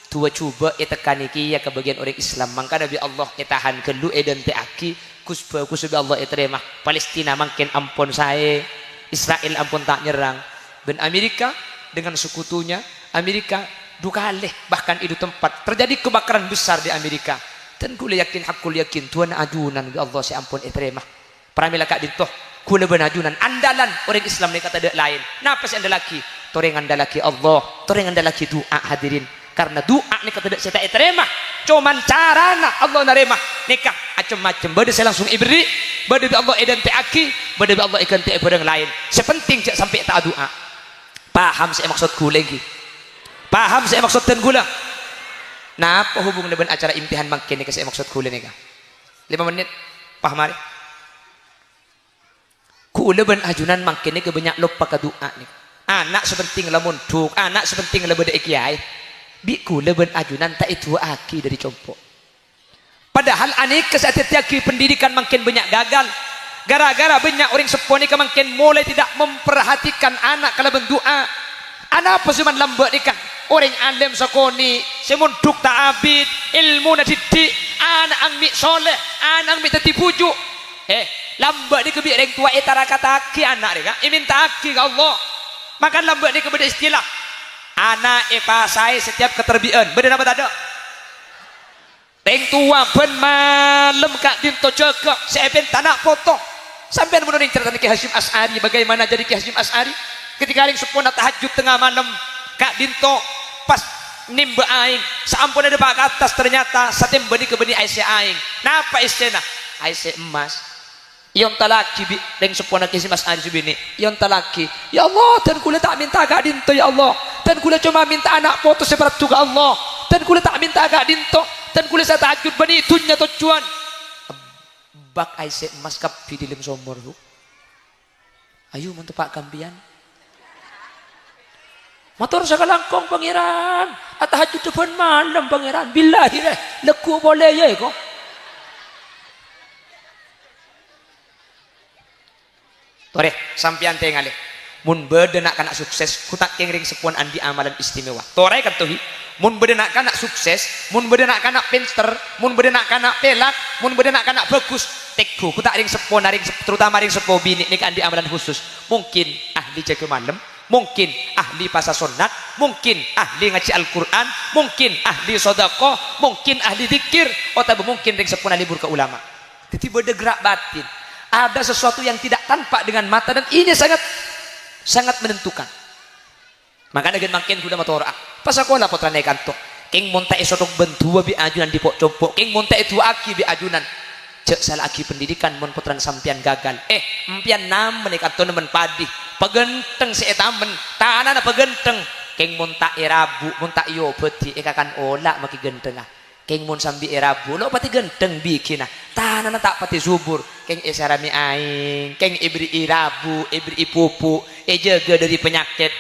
A: tua cuba tekan iki ya ke bagian orang Islam mangka Nabi Allah tahan kelu dan teaki kusba kusba Allah terima Palestina makin ampun saya Israel ampun tak nyerang ben Amerika dengan sekutunya Amerika dua kali bahkan itu tempat terjadi kebakaran besar di Amerika dan kula yakin hakul yakin Tuhan ajunan ya Allah saya ampun terima pramila kak dintoh kula benajunan andalan orang Islam ni kata ada lain napa sih anda laki toreng anda laki Allah toreng anda laki doa hadirin karena doa ni kata saya tak terima cuman carana Allah narema nikah macam-macam bade saya langsung ibri bade Allah edan teaki bade Allah ikan te barang lain sepenting cak sampai tak doa paham saya maksudku lagi paham saya maksud dan gula nah apa hubungan dengan acara imtihan makin ni ke saya maksud gula ni kah 5 menit paham hari gula ben ajunan makin ni ke banyak lupa ke doa ni anak sepenting lamun duk anak sepenting lebih dari kiai bi gula ben ajunan tak itu aki dari compok padahal aneh kesatiaki pendidikan makin banyak gagal gara-gara banyak orang seponi ke makin mulai tidak memperhatikan anak kalau berdoa anak apa cuman lambat nikah orang alim sakoni semun duk tak abid ilmu na didik anak angmi soleh anak angmi tati pujuk lambat ni kebiak orang tua etara kata aki anak ni kan minta aki ke Allah makan lambat ni kebedak istilah anak pasai setiap keterbian benar apa tak ada teng tua ben malam kak dinto jaga saya ben tanak potong sampai menurut cerita Ki Hasyim Asy'ari bagaimana jadi Ki Hasyim Asy'ari ketika ring sepona tahajud tengah malam kak dinto pas nimba aing saampun ada pak atas ternyata satem benih ke benih Aisyah aing napa Aisyah Aisyah emas yon talaki bi ring sepona Ki Hasyim Asy'ari subini yon talaki ya Allah dan kula tak minta kak dinto ya Allah dan kula cuma minta anak foto seperti juga Allah dan kula tak minta kak dinto dan kula saya tahajud benih dunya tujuan bak Aisyah emas kapi di lim somor bu ayo untuk pak kampian motor sakalangkong pangeran tahajud depan malam pangeran billahi leku boleh ya kok tore sampian tengalih mun bedenak kanak sukses kutak kengring sepuan andi amalan istimewa tore katuhi mun bedenak kanak sukses mun bedenak kanak pinter mun bedenak kanak pelak mun bedenak kanak bagus tekku kutak ring sepuan ring terutama ring sepuan bini nih andi amalan khusus mungkin ahli jaga malam mungkin ahli pasal sunat mungkin ahli ngaji Al-Quran mungkin ahli sodako mungkin ahli zikir atau mungkin ring sepuna libur ke ulama tiba-tiba ada gerak batin ada sesuatu yang tidak tampak dengan mata dan ini sangat menentukan maka dengan makin kuda motor pas sekolah putra naik kantor King monta esodok bentua bi ajunan di pok compok. King monta itu aki bi ajunan. Cek salah aki pendidikan mon putran sampian gagal. Empian nam menikah tuh nemen padi. Pegenteng si etamen. Tanah na pegenteng. King monta erabu, monta iyo peti. Ekakan ola maki genteng ah. King mon sambi erabu. Lo pati genteng bikin ah. Tanah na tak pati subur. King esarami aing. King ibri irabu, ibri ipupu. Jaga dari penyakit.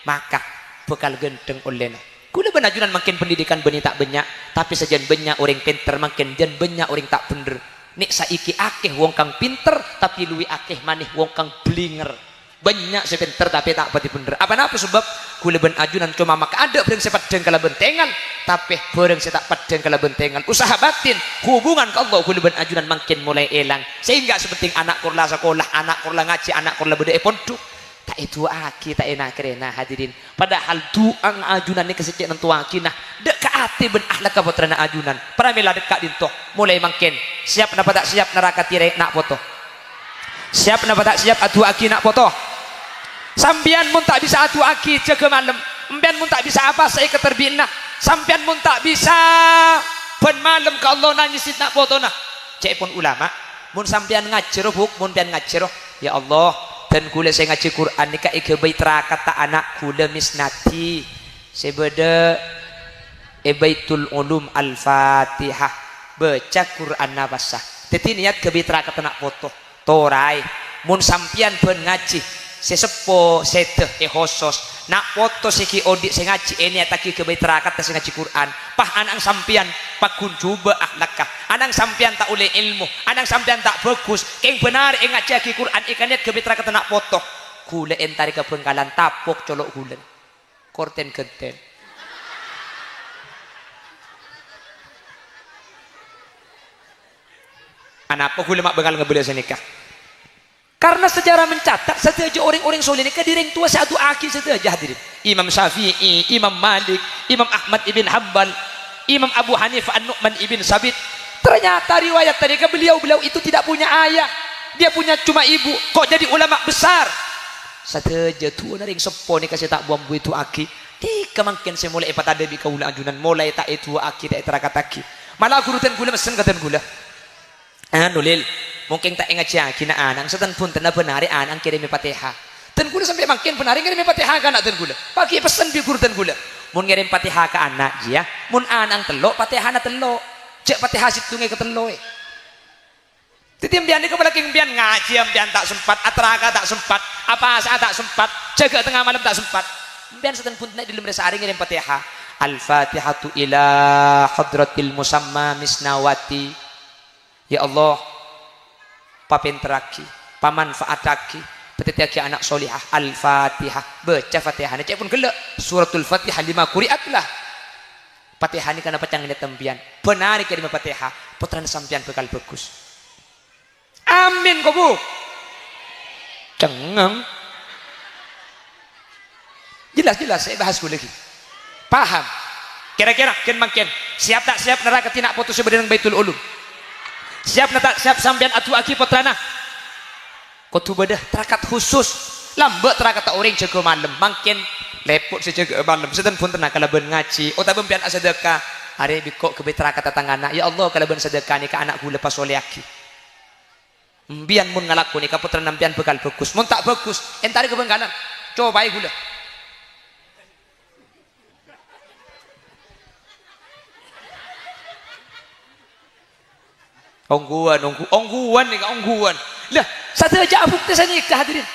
A: Maka bekal genteng oleh na. Kula benajunan makin pendidikan benih tak banyak, tapi sejen banyak orang pinter makin jen banyak orang tak bener. Nek saiki akeh wong kang pinter tapi luwi akeh maneh wong kang blinger. Banyak si pinter tapi tak pati bener. Apa napa sebab kula benajunan cuma maka ada bareng sepat kala bentengan, tapi bareng setak padeng kala bentengan. Usaha batin hubungan ke Allah kula benajunan makin mulai elang. Sehingga sepenting anak kurla sekolah, anak kurla ngaji, anak kurla beda pondok. Tak itu aki tak enak kerena hadirin. Padahal tuang ajunan ni kesejak nentu aki nah dek ke ati ben ahlak putrana ajunan. Pramila dekat dintoh mulai makin siap napa tak siap neraka tirai nak foto. Siap napa tak siap atu aki nak foto. Sampian mun tak bisa atu aki jaga malam. Sampian mun tak bisa apa saya keterbina. Sampian mun tak bisa ben malam ke Allah nangis nak foto nah. Cek pun ulama mun sampian ngajar buk mun pian ngajar ya Allah dan kula saya ngaji Quran ni kai ke bait kata anak kula misnati sebeda baitul ulum al-fatihah baca Quran nabasah teti niat ke bait kata nak foto torai mun sampian ben ngaji sesepo seteh hosos nak foto siki odik saya ngaji ini ataki ke bait kata saya ngaji Quran pah anang sampian pakun coba akhlakah anang sampian tak oleh ilmu anang sampian tak bagus keng benar ngaji Quran ikannya ke bait kata nak foto kula entari ke bengkalan tapok colok gulen korten genten anak apa kula mak bengal ngebeli senikah. Karena sejarah mencatat setiap orang-orang soleh ini kediring tua satu aki setiap hadirin. Imam Syafi'i, Imam Malik, Imam Ahmad ibn Hanbal, Imam Abu Hanifah An-Nu'man ibn Sabit. Ternyata riwayat tadi ke beliau itu tidak punya ayah, dia punya cuma ibu. Kok jadi ulama besar? Setiap tua naring sepo ni kasih tak buang itu aki. Kemangkin saya mulai epat ada di kaula ajunan mulai tak itu aki tak terakat aki. Malah gurutan gula mesen katan gula. Nulil. Mungkin tak ingat siya kina anang setan pun tena benari anang kirim Fatihah. Ten gula sampai makin benari kirim Fatihah ke anak ten gula. Pagi pesan bi guru ten gula. Mun ngirim Fatihah ke anak dia, mun anang telok Fatihah na telok. Cek Fatihah situnge ke telok. Titiam bian ke balaking bian ngaji bian tak sempat, atraka tak sempat, apa saat tak sempat, jaga tengah malam tak sempat. Bian setan pun naik di lembar sehari ngirim Fatihah. Al-Fatihatu ila hadratil musamma misnawati. Ya Allah, papinteraki, pamanfaataki, petitiaki anak solihah, al-fatihah, baca fatihah. Cek pun gelak, suratul fatihah 5 kuriat lah. Fatihah ini karena pecang ini tembian. Benar kirim fatihah, putran sampian bekal bagus. Amin kau bu. Cengeng. Jelas saya bahas lagi. Paham? Kira-kira, makin siap tak siap neraka tidak putus sebenarnya baitul ulum. Siap tak siap sampean atu aki putrana kutu bedah terakat khusus lambat terakat orang jaga malam makin lepot sejaga malam setan pun tenang kalau ben ngaji tak bempian sedekah hari bikok ke terakat tangan ya Allah kalau ben sedekah ni ke anak gula pas oleh aki mbian mun ngalaku ni ke putra nampian bekal bagus mun tak bagus entari ke bengkalan coba gula ongguan nih ongguan lah satu aja abuk teh nikah hadirin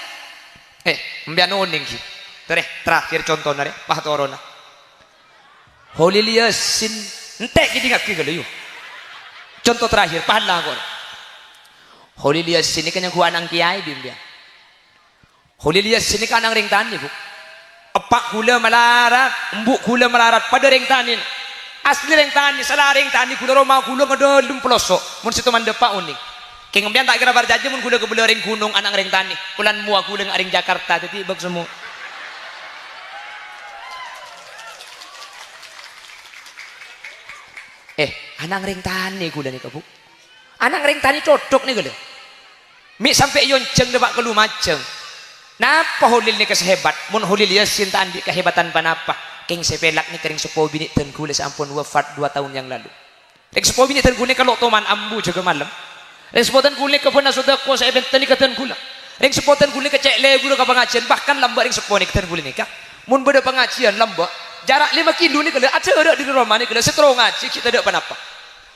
A: mbian oning ki terakhir contoh nare pah torona holiliasin entek gini ngak ki yuk contoh terakhir pah langor holiliasin ini kan yang gua anang kiai bimbia holiliasin ini kan anang ring tani bu epak gula melarat embuk gula melarat pada ring tani asli ring tani salah ring tani gula roma gula ngedolum pelosok mun situ mandepa uning keng mbian tak kira barjaje mun gula kebele ring gunung anak ring tani pulan mua gula ring Jakarta jadi bag semua anak ring tani gula nih kebu anak ring tani codok nih gula mi sampai yonceng debak kelumaceng napa holil nih kesehebat mun holil yasin tandi kehebatan panapa king sepelak ni kering sepo bini tenggule sampun wafat 2 tahun yang lalu. Ring sepo bini tenggule kalau toman ambu jaga malam. Ring sepo tenggule ke pernah sudah ko sa event ni ka tenggule. Ring sepo tenggule ke cek lebu ka pengajian bahkan lamba ring sepo ni tenggule ni ka. Mun beda pengajian lamba jarak 5 kilo ni kalau ada di rumah ni kalau setro ngaji kita ada apa-apa.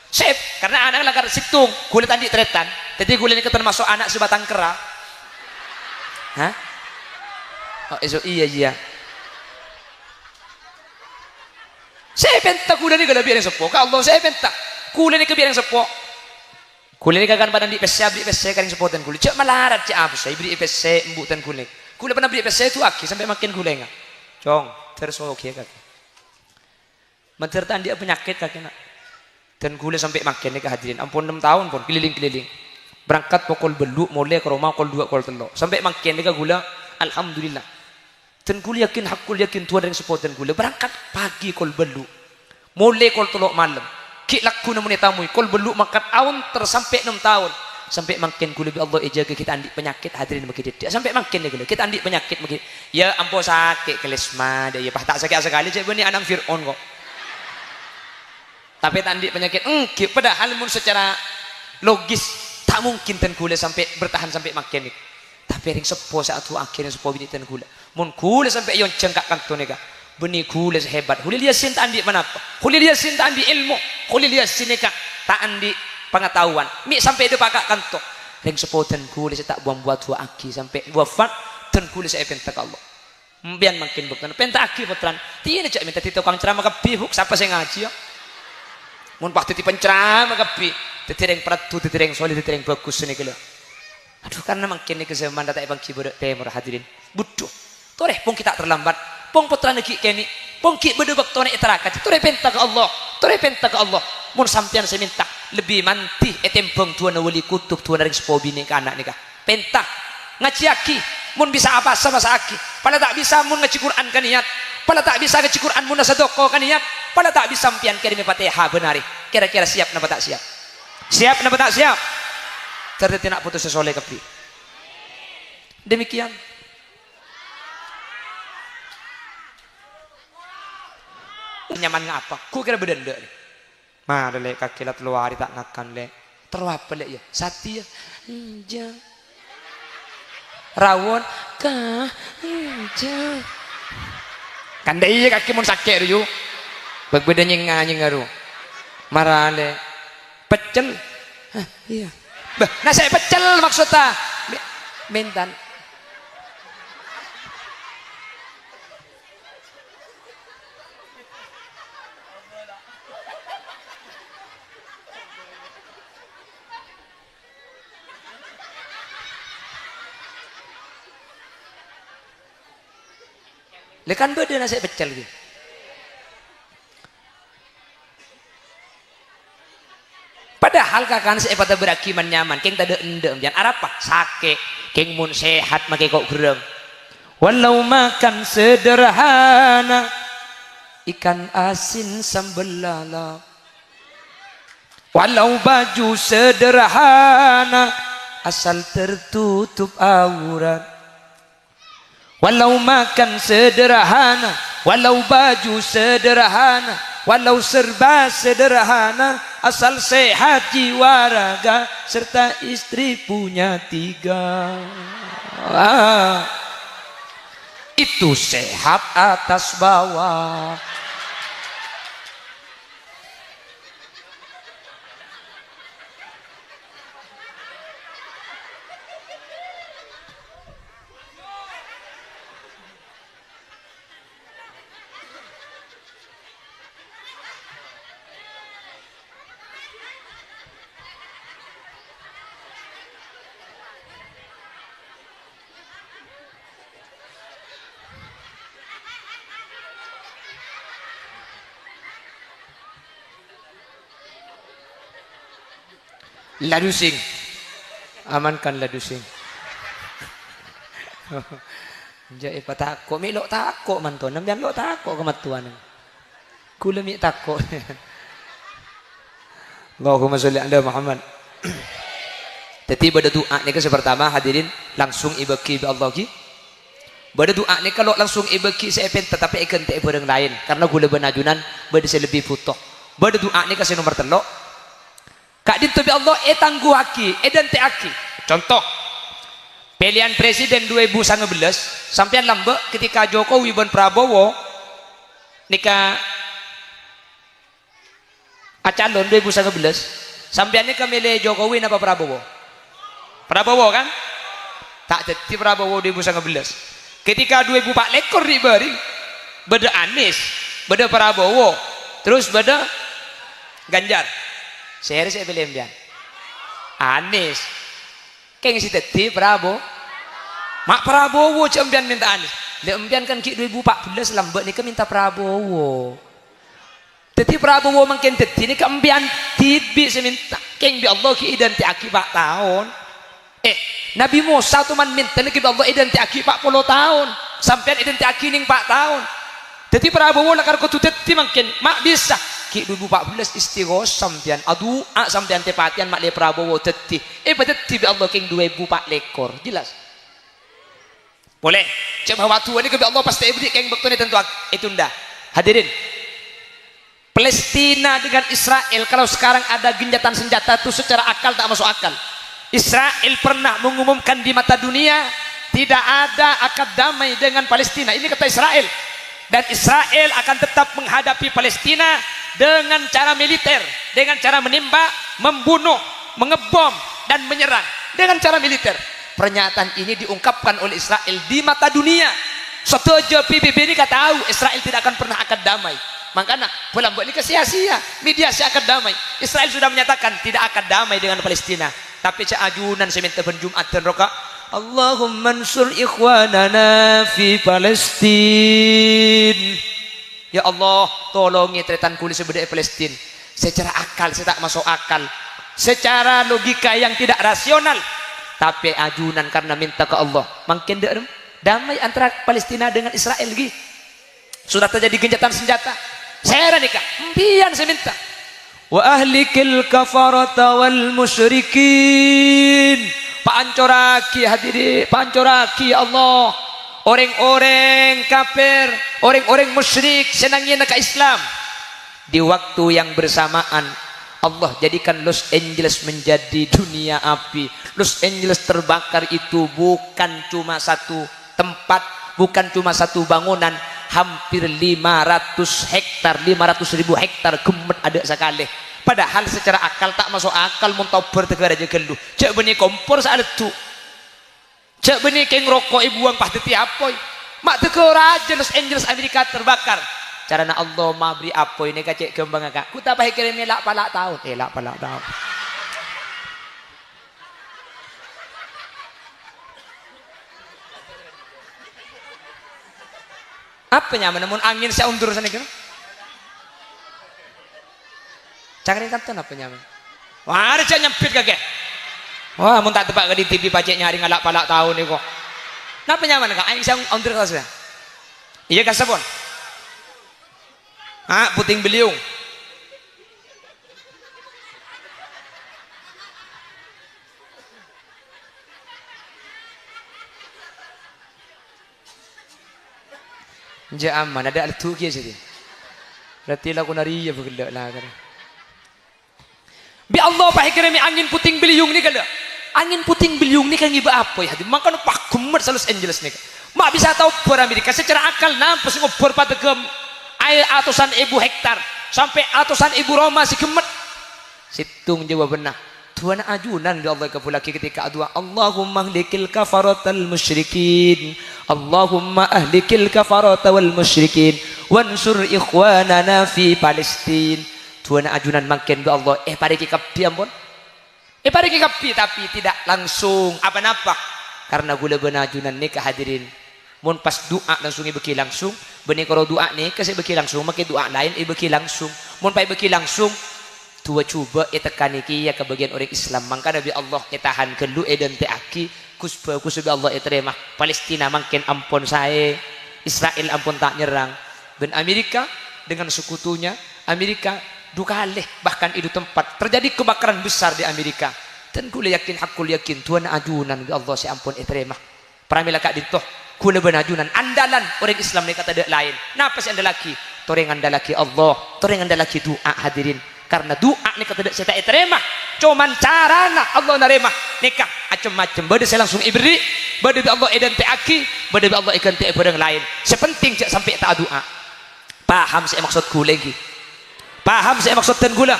A: Sep karena anak langgar situng kulit tandi tretan. Jadi kulit ni termasuk anak sebatang kera. Hah? Oh, iya. Saya pentak kulit ni kalau biar yang sepo. Kalau Allah saya pentak kulit ni ke biar yang sepo. Kulit ni kagak badan di pesya beli pesya kan sepo dan kulit. Cak malarat cak apa saya beli pesya embuk dan kulit. Kulit pernah beli pesya itu aki sampai makin kulit enggak. Cong terus oke kaki. Mentertan dia penyakit kaki nak. Dan kulit sampai makin ni kehadirin. Ampun 6 tahun pun keliling-keliling. Berangkat pukul beluk mulai ke rumah pukul 2 pukul 3. Sampai makin ni gula alhamdulillah. Dan kulit yakin hakul yakin Tuhan yang support dan kulit berangkat pagi kol beluk. Mulai kol 3 malam. Ki laku namun tamu kol beluk makan awon tersampai 6 tahun. Sampai makin kulit Allah jaga kita andi penyakit hadirin bagi dia. Sampai makin ni gula kita andi penyakit bagi. Ya ampun sakit kelesma dia. Pah tak sakit sekali cek benih anak Fir'aun kok. Tapi tandi penyakit padahal mun secara logis tak mungkin ten kula sampai bertahan sampai makin ni. Tapi ring sepo saat tu akhirnya sepo bini ten kula. Mun kula sampai yon cengkak kanto ni ka. Beni kula sehebat. Kula dia sin tandi manapa. Kula dia sin tandi ilmu. Kula dia sin ka tak andi pengetahuan. Mi sampai dia pakak kanto. Ring sepo ten kula tak buat tua aki sampai wafat ten kula saya pentak Allah. Biar makin bukan pentak aki putran. Tiada cak minta tukang ceramah ke bihuk siapa saya ngaji ya. Mun waktu di penceramah kapi tetireng peratu tetireng solid tetireng bagus ni kelo. Aduh karena makin ni ke zaman datang bang kibur temur hadirin butuh toreh pun kita terlambat pun putra neki keni pun ki bedu waktu ni iterakat toreh penta ke Allah mun sampian saya minta lebih mantih etempong tuan wali kutub tuan ring sepo bini ke anak ni kah penta ngaji aki mun bisa apa sama aki pada tak bisa mun ngaji Quran kan niat pada tak bisa ngaji Quran mun sadaqah kan niat pada tak bisa sampian kirim Fatihah benari kira-kira siap napa tak siap napa tak siap ternyata nak putus sesoleh kepi demikian nyaman ngapa ku kira bedenda ni mah le kaki lat luari tak ngakan le terwapa le ya sati ya jang rawon kah jang kan dai kaki mun sakit yu begbeda nying ngaru marale pecel iya nah saya pecel maksudnya mentan lekan beda nasi pecel gitu. Padahal kakak saya pada berakiman nyaman, keng tada endem jangan apa sakit, keng mun sehat makai kok gerem. Walau makan sederhana, ikan asin sambal lala. Walau baju sederhana, asal tertutup aurat. Walau makan sederhana, walau baju sederhana, walau serba sederhana, asal sehat jiwa raga serta istri punya 3. Itu sehat atas bawah. Ladu sing amankan ladu sing jai patako mi lo tako manton nambian lo tako kematuan kula mi tako Allahumma sholli ala Muhammad. Jadi pada doa ni ke pertama hadirin langsung ibaki bi Allah ki Bada doa ni kalau langsung ibeki saya pen tetapi ikan tak barang lain karena gula benajunan bada saya lebih butuh. Bada doa ni kasih nomor telok. Kak dintu bi Allah tangguh aki dan te aki. Contoh pilihan presiden 2019 sampai lambe ketika Jokowi dan Prabowo nikah calon 2019 sampai ni milih Jokowi napa Prabowo? Prabowo kan? Tak jadi Prabowo 2019. Ketika 2004 diberi beda Anies, beda Prabowo, terus beda Ganjar. Saya pilih embian Anies. Keng si teti Prabowo. Mak Prabowo cembian minta Anies. Le embian kan ki 2014 lambat ni ke minta Prabowo. Teti Prabowo makin teti ni ke embian tibi seminta. Keng bi Allah ki idan ti akibat tahun. Nabi Musa tu man minta ni ke Allah idan ti akibat 40 tahun. Sampai idan ti akining 4 tahun. Teti Prabowo lakar ko tu teti makin mak bisa. Ki 2014 istighos sampean adu sampean tepatian mak le Prabowo teti teti bi Allah king 2004 jelas boleh coba waktu ini ke Allah pasti ibdi keng bekto ni tentu itu ndah hadirin Palestina dengan Israel kalau sekarang ada genjatan senjata itu secara akal tak masuk akal. Israel pernah mengumumkan di mata dunia tidak ada akad damai dengan Palestina, ini kata Israel, dan Israel akan tetap menghadapi Palestina dengan cara militer, dengan cara menembak, membunuh, mengebom dan menyerang dengan cara militer. Pernyataan ini diungkapkan oleh Israel di mata dunia. Setuju PBB ini kata tahu Israel tidak akan pernah akad damai. Makanya pulang buat ini sia-sia media akad damai. Israel sudah menyatakan tidak akan damai dengan Palestina. Tapi cak ajunan seminta ben Jumat dan roka Allahumma ansur ikhwanana fi Palestin. Ya Allah, tolongi tretan kulit sebedai Palestina. Secara akal, saya tak masuk akal. Secara logika yang tidak rasional. Tapi ajunan karena minta ke Allah. Makin damai antara Palestina dengan Israel lagi. Sudah terjadi gencatan senjata. Saya nikah. Biar saya minta. Wa ahlikil kafarata wal musyrikin. Pancoraki hadirin, pancoraki ya Allah. Orang-orang kafir, orang-orang musyrik senangnya nak Islam. Di waktu yang bersamaan Allah jadikan Los Angeles menjadi dunia api. Los Angeles terbakar itu bukan cuma satu tempat, bukan cuma satu bangunan, hampir 500 hektar, 500.000 hektar gemet ada sekali. Padahal secara akal tak masuk akal muntau bertegar aja gelu. Cek benih kompor saat itu. Cek benih keng rokok ibu buang pasti tiapoi. Mak tegur aja Los Angeles Amerika terbakar. Cara na Allah mabri apoi ini kacek kembang agak. Ku tak pakai kirim lak palak tahun. Lak palak tahun. Apa nyaman namun angin saya undur sana kan? Cakri kanton apa nyaman? Wah, ada nyempit kagak. Wah, mun tak tebak ke di TV pacek nyari ngalak palak tahun ni kok. Napa nyaman kak? Aing saya undur kasih. Iya kasabon. Puting beliung. Ja aman ada altu kia sih. Berarti lah aku nari ya begelak lah kan. Bi Allah pahikrami angin puting beliung ni kala. Angin puting beliung ni kan iba apa ya? Makanya pak kumat Los Angeles ni. Mak bisa tahu per Amerika secara akal nampas ngobor pada gem air atusan ribu hektar sampai atusan ribu Roma si kemet. Situng jawab benar. Tuhan ajunan di Allah kepulaki ketika doa Allahumma ahlikil kafaratal musyrikin. Allahumma ahlikil kafarata wal musyrikin wansur ikhwanana fi Palestin. Tuhan ajunan makin doa Allah pariki kapi ampun. Pariki kapi tapi tidak langsung apa-apa karena gula benajunan ni kehadirin. Mun pas doa langsung ibeki langsung. Benih kalau doa ni kasih beki langsung makin doa lain ibeki langsung. Mun pai beki langsung tua cuba tekan iki ya ke bagian orang Islam maka Nabi Allah tahan kelu dan teaki kusba kusubi Allah terima Palestina makin ampun saya Israel ampun tak nyerang dan Amerika dengan sekutunya Amerika dua kali bahkan itu tempat terjadi kebakaran besar di Amerika dan kula yakin hakul yakin Tuhan ajunan Allah si ampun terima pramila kak ditoh kula benajunan andalan orang Islam ni kata ada lain. Napa sih anda laki? Toreng anda laki Allah, toreng anda laki doa hadirin. Karena doa ni kata ada saya tak terima. Cuman carana Allah narema nikah macam-macam. Bade saya langsung ibri, bade Allah edan te aki, bade Allah ikan te barang lain. Sepenting cak sampai tak doa. Paham saya maksud kula lagi? Paham saya maksud dan kula?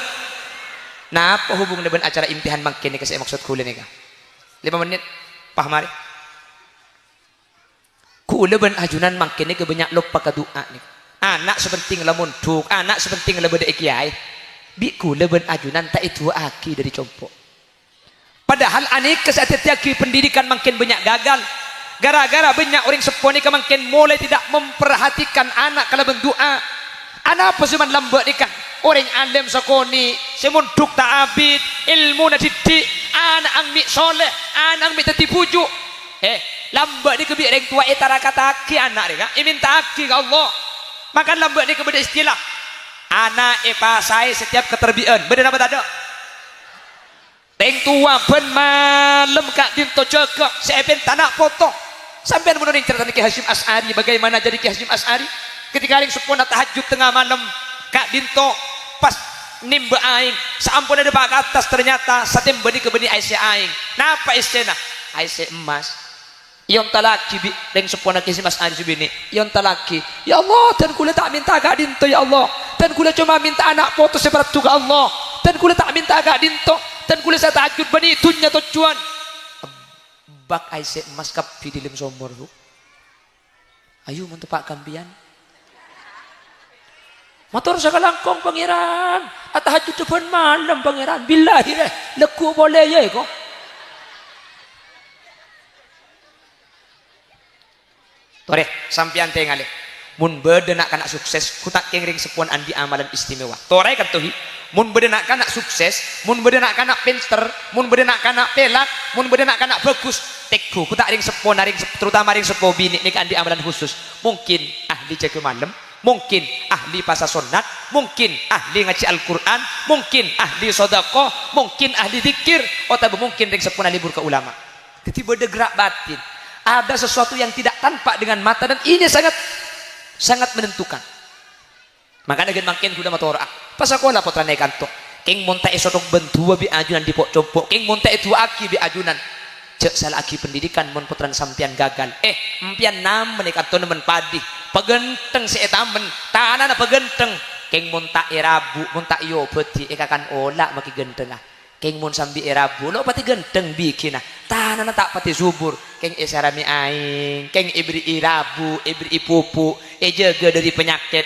A: Nah, apa hubungan dengan acara impihan makin ni saya maksud kula ni kah? 5 menit. Paham mari? Kula ben ajunan makin ni kebanyak lupa ka doa ni. Anak sepenting lamun duk, anak sepenting la bade kiai. Bi kula ben ajunan tak itu aki dari compok. Padahal anik kesatiaki pendidikan makin banyak gagal. Gara-gara banyak orang seponi ke makin mulai tidak memperhatikan anak kalau berdoa. Anak apa cuman lambat ikan. Orang alim sakoni, semun duk tak abid, ilmu na didik, anak ang mi soleh, anak ang mi tati pujuk. Lambat ni kebi orang tua etara kata aki anak dia, minta aki ke Allah. Makan lambat ni kepada istilah. Anak pasai setiap keterbian, benar apa tak ada? Orang tua ben malam kak dinto jaga, sepen tanak foto. Sampai menurut cerita Ki Hasyim Asy'ari, bagaimana jadi Ki Hasyim Asy'ari? Ketika yang sepuluh tahajud tengah malam, kak dinto pas nimba aing saampun ada pak atas ternyata satem beni ke beni Aisyah aing napa istena Aisyah emas yang talaki bi deng sepona kisi mas Aisy bini yang talaki ya Allah dan kula tak minta agak dinto ya Allah dan kula cuma minta anak foto seperti juga Allah dan kula tak minta agak dinto dan kula saya tahajud beni itunya tujuan bak Aisyah emas kapi di lem somor bu ayo untuk pak kampian motor sakalangkong pangeran tahajud depan malam pangeran billahi leku boleh ya kok tore sampian tengali mun bede nak kanak sukses kutak kengring sepuan andi amalan istimewa tore kan tuhi mun bede nak kanak sukses mun bede nak kanak pinter mun bede nak kanak pelak mun bede nak kanak bagus teku kutak ring sepuan ring terutama ring sepuan bini nik andi amalan khusus mungkin ahli jaga malam mungkin ahli pasal sunat, mungkin ahli ngaji Al-Quran, mungkin ahli sodako, mungkin ahli zikir, atau mungkin yang sepuna libur ke ulama. Jadi beda gerak batin. Ada sesuatu yang tidak tampak dengan mata dan ini sangat menentukan. Maka dengan makin kuda motor pas aku lah potra naik kantor. King monta esodok bentua bi ajunan di pok compok. King monta itu aki bi ajunan. Cek salah aki pendidikan mon putran sampian gagal. Empian nam menikah tu nemen padi. Pegenteng si etamen tanah na pegenteng keng mun tak irabu mun tak yo beti ekakan olak maki genteng ah keng mun sambi irabu lo pati genteng bikin ah tanah na tak pati subur keng esarami aing keng ibri irabu ibri ipupu jaga dari penyakit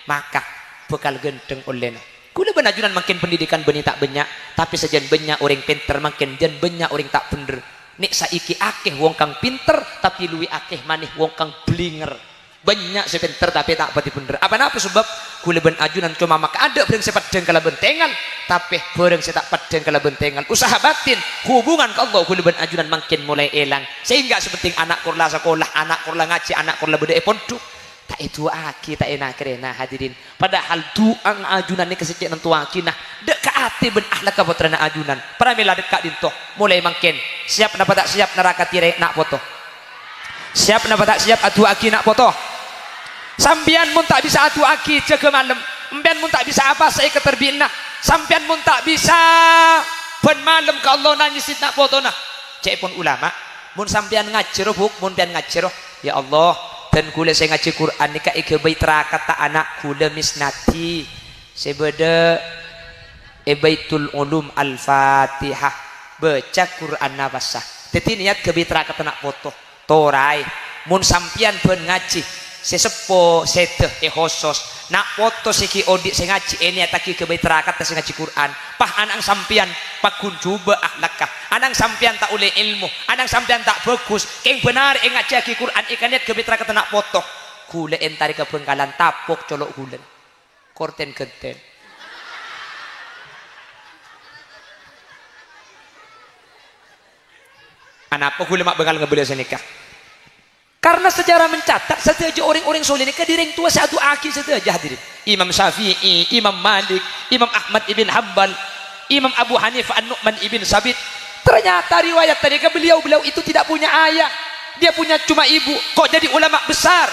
A: maka bekal genteng olena kula benajunan makin pendidikan beni tak banyak tapi sajian banyak orang pinter makin dan banyak orang tak bener nek saiki akeh wong kang pinter tapi luwi akeh maneh wong kang blinger banyak sepinter tapi tak pati bener apa sebab kula ben ajunan cuma maka ada bareng sepat deng kala bentengan tapi bareng setak padeng kala bentengan usaha batin hubungan ke Allah kula ben ajunan makin mulai elang sehingga seperti anak kurla sekolah anak kurla ngaji anak kurla beda pondok tak itu aki tak enak kerena hadirin padahal doang ajunan ni kesecik nentu aki nah dek ke ati ben ahlak ka putrana ajunan pramila dekat dinto mulai makin siap napa tak siap neraka tirai nak foto siap napa tak siap adu aki nak foto sampian mun tak bisa adu aki jaga malam empian mun tak bisa apa saya keterbina sampian mun tak bisa ben malam ke Allah nangis nak foto nah cek pun ulama mun sampian ngajar huk mun pian ngajar ya Allah dan kula saya ngaji Quran ni ka ike bait kata anak kula misnati sebeda baitul ulum al-fatihah baca Quran nabasah teti niat ke bait kata nak foto torai mun sampian ben ngaji sesepo seteh hosos nak foto siki odik saya ngaji ini ataki ke bait kata saya ngaji Quran pah anang sampian pakun coba akhlakah anang sampian tak oleh ilmu anang sampian tak bagus keng benar ngaji aki Quran ikan niat ke bait kata nak foto kula entari ke bengkalan tapok colok gulen korten genten anak apa kula mak bengkal ngebeli senikah karena sejarah mencatat setiap orang-orang soleh ini kediring tua satu aki saja hadirin Imam Syafi'i, Imam Malik, Imam Ahmad ibn Hanbal, Imam Abu Hanifah An-Nu'man ibn Sabit ternyata riwayat tadi beliau itu tidak punya ayah dia punya cuma ibu kok jadi ulama besar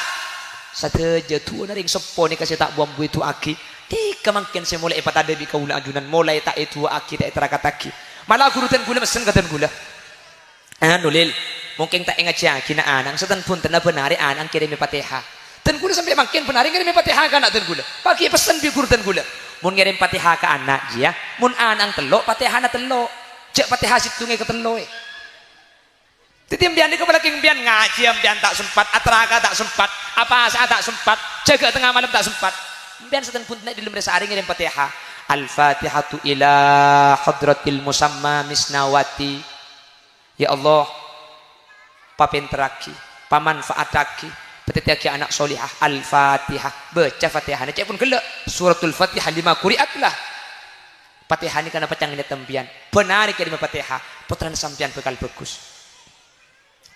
A: sateja tu naring sepo ni kasih tak buang itu aki di kemangkin saya mulai epat ada bi kaula ajunan mulai tak itu aki tak terakataki malah gurutan gula mesen katan gula nulil mungkin tak ingat cia kina anang setan pun tena benari anang kirim Fatihah tan gula sampai makin benari kirim Fatihah ke anak tan gula pagi pesan bi gurutan gula mun ngirim Fatihah ke anak dia mun anang telok Fatihah na telok cek Fatihah situ nge ketelok titim bian ni kepala king bian ngaji bian tak sempat atraka tak sempat apa saat tak sempat jaga tengah malam tak sempat bian setan pun naik di lembar sehari ngirim Fatihah al-Fatihatu ila hadratil musamma misnawati ya Allah papenteraki pamanfaataki petetiaki anak solihah al-Fatihah baca Fatihah cek pun gelak suratul Fatihah 5 kuriat lah Fatihah ni karena pecang ini tembian benar kirim Fatihah putran sampian bekal bagus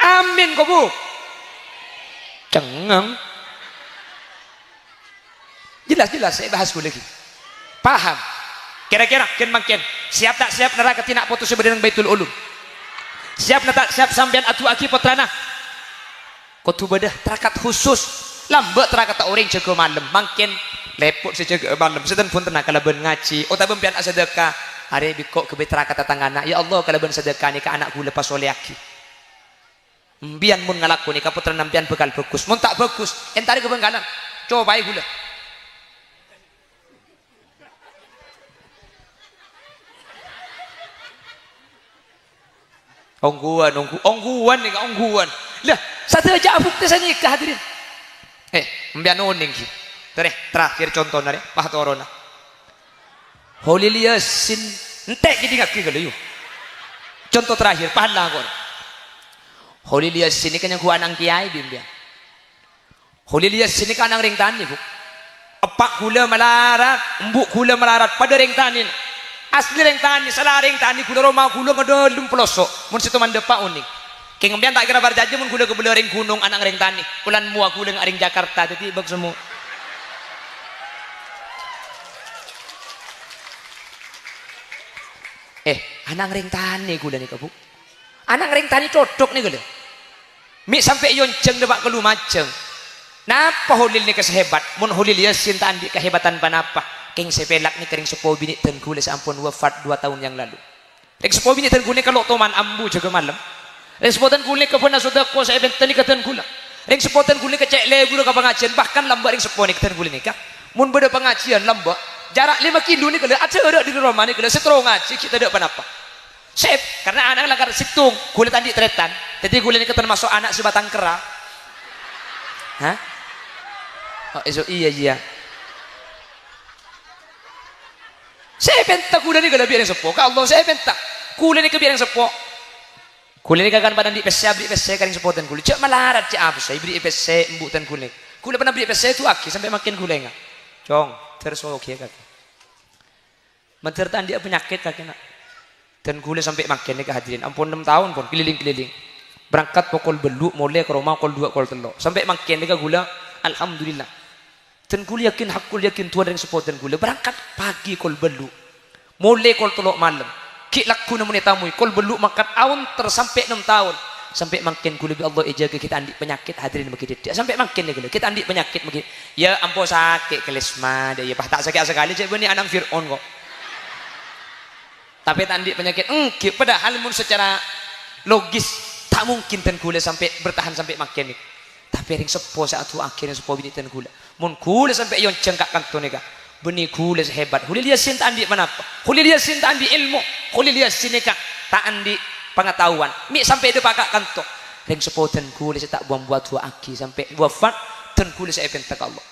A: amin kau bu cengeng jelas saya bahas gue lagi paham kira-kira makin siap tak siap neraka tidak putus sebenarnya Baitul Ulum siap tak siap sampean atu aki putrana kau tu bedah terakat khusus lambat terakat tak orang jaga malam makin lepot sejaga malam setan pun tenang kalau ben ngaji tak bempian sedekah hari bikok ke terakat tetanggana ya Allah kalau ben sedekah ni ke anak gue lepas oleh aki mbian mun ngalaku ni kaputra nampian bekal bagus mun tak bagus entari kebengkalan coba aja gula ongguan nih ongguan lah satu aja abuk tesa nikah hadirin mbian oning ki terakhir contoh nare pahtorona Holil Yasin entek jadi ngaki gale yuk contoh terakhir pahala kor Holil Yasin ini kan yang gua anang kiai bimbia. Holil Yasin ini kan anang ring tani bu. Epak gula melarat, embuk gula melarat pada ring tani. Asli ring tani, salah ring tani gula Roma gula ngedolum pelosok. Mun situ mandepa unik. Keng mbian tak kira barjaje mun gula kebela ring gunung anang ring tani. Bulan mua gula ngaring Jakarta jadi bag semua. Anang ring tani gula nih bu. Anak ring tani cocok nih gula. Mi sampai yonceng debak kelu maceng. Napa Holil ni kesehebat? Mun Holil Yasin tandi kehebatan panapa? King sepelak ni kering sepo bini ten gula sampun wafat 2 tahun yang lalu. Ring sepo bini ten gula kalau toman ambu jaga malam. Ring sepo ten gula kepena sudah ko saya benteni ke ten gula. Ring sepo ten gula kecek le gula ke pengajian bahkan lambak ring sepo ni ten gula ni kah? Mun beda pengajian lambak jarak 5 kilo ni gula ada di rumah ni gula setro ngaji kita ada panapa? Sip, karena anak lagar situng kulit tandi tretan jadi kulit ini termasuk anak sebatang kera hah? Iya saya pentak kulit ini gak lebih yang sepo ka Allah saya pentak kulit ini kebiar yang sepo kulit ini kagan badan di pesya beri pesya karing sepotan kulit cak melarat cak apa saya beri pesya embutan kulit pernah beri pesya itu aki sampai makin kulit enggak cong terus oke kaki menceritakan dia penyakit kaki nak dan gula sampai makin ni kehadirin ampun 6 tahun pun keliling-keliling berangkat pukul beluk mulai ke rumah pukul 2 pukul 3 sampai makin ni gula alhamdulillah dan gula yakin hakul yakin tuan yang support dan gula berangkat pagi pukul beluk mulai pukul 3 malam ki laku namun tamu pukul beluk makan awun tersampai 6 tahun sampai makin gula bi Allah jaga kita andik penyakit hadirin begitu dia sampai makin ni gula kita andik penyakit begitu ya ampun sakit kelisma dia ya tak sakit sekali cek ni anak Fir'aun kok tapi tandi penyakit padahal mun secara logis tak mungkin ten gula sampai bertahan sampai makin ni tapi ring sepo saat tu akhirnya sepo bini ten gula mun gula sampai yon cengkak kanto ni kah benih gula sehebat Holil Yasin tak andi manapa Holil Yasin tak andi ilmu Holil Yasin ni kah tak andi pengetahuan mi sampai dia pakak kanto ring sepo ten gula saya tak buat dua aki sampai wafat ten gula saya pentak Allah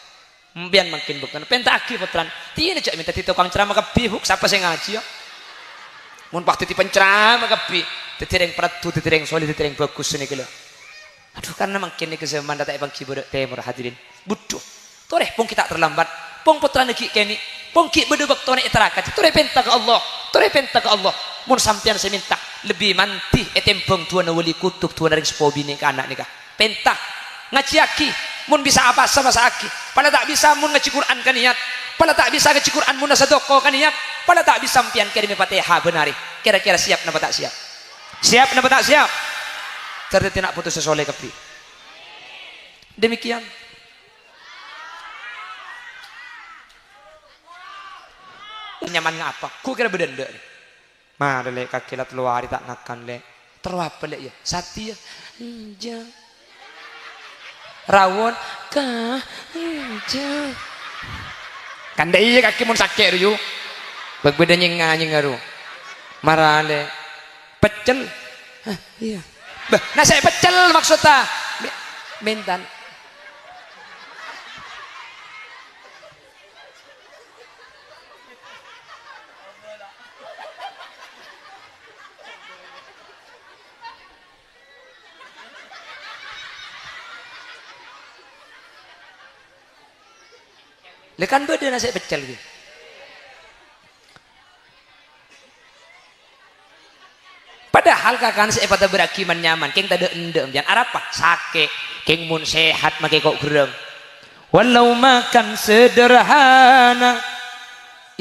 A: bian makin bukan pentak aki putran tiada cak minta tukang ceramah ke bihuk siapa saya ngaji ya mun waktu di penceramah kepi tetereng peratu tetereng solid tetereng bagus ni gila aduh karena makin ni ke zaman datang bang kibur temur hadirin butuh toreh pun kita terlambat pun putra neki keni pun ki bedu waktu ni terakat toreh penta ke Allah mun sampian saya minta lebih manti etempeng tuan wali kutub tuan ring sepobi ni ke anak ni kah penta ngaji aki mun bisa apa sama aki pada tak bisa mun ngaji Quran kan niat pada tak bisa ngaji Quran mun sadaqah kan niat pada tak bisa sampian kirim Fatihah benari kira-kira siap napa tak siap siap napa tak siap Cerita tidak putus sesoleh kepi. Demikian. Nyaman ngapa? Ku kira bedenda. Mah lek kaki lat luar tak ngakan lek. Terus apa lek ya? Sati ya. Ja. Rawon ka. Ja. Kan deh kaki mun sakit yu. Begbeda nyengah ngaru. Marale. Pecel. Hah, iya. Bah, nasi pecel maksudnya. Mentan. Lekan beda nasi pecel gitu. Padahal kakak nasi pada berakiman nyaman, keng tada endem jangan apa sake, keng mun sehat make kok gerem. Walau makan sederhana,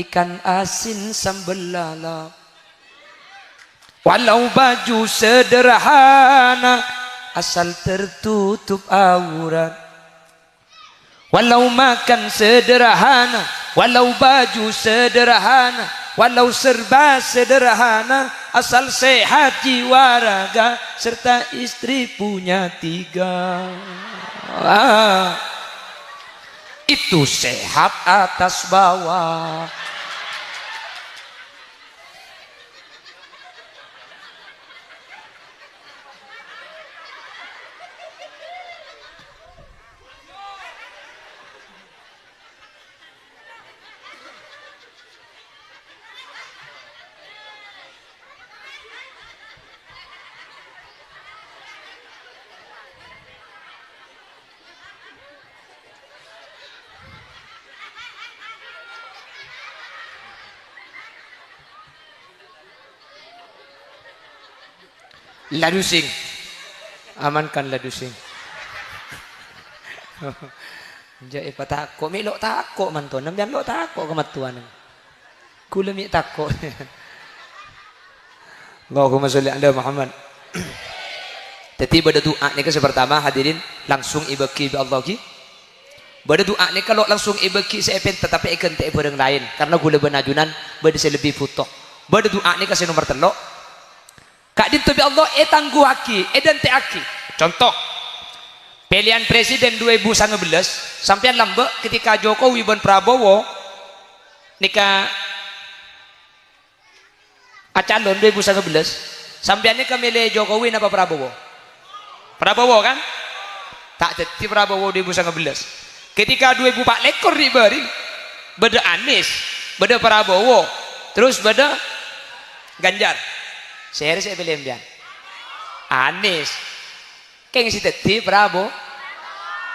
A: ikan asin sambal lala. Walau baju sederhana, asal tertutup aurat. Walau makan sederhana, walau baju sederhana, walau serba sederhana, asal sehat jiwa raga serta istri punya 3. Itu sehat atas bawah. Ladu sing amankan ladu sing jai patako mi lok tako manton nambian lok tako kematuan kula mi tako. Allahumma sholli ala Muhammad. Jadi pada doa ni ke pertama hadirin langsung ibaki bi Allah ki. Pada doa ni kalau langsung ibaki sepen tetapi ikan tak barang lain karena gula benajunan bade lebih putok. Pada doa ni ke nomor telok Kak dintu bi Allah tangguh aki dan te aki. Contoh pilihan presiden 2019 sampean lambek ketika Jokowi dan Prabowo nikah calon 2019 sampean nikah milih Jokowi napa Prabowo? Prabowo kan? Tak jadi Prabowo 2019. Ketika 2004 lekor diberi beda Anies, beda Prabowo, terus beda Ganjar. Saya pilih ambian Anies keng si teti Prabowo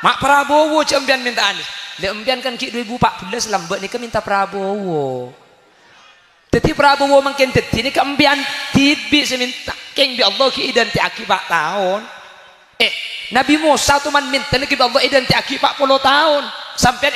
A: mak Prabowo ambian minta Anies le ambian kan ki 2014 lambat ni ke minta Prabowo teti Prabowo makin teti ni ke ambian tibi seminta keng bi Allah ki idan ti aki 4 tahun Nabi Musa tu man minta ni ki Allah idan ti aki 40 tahun sampai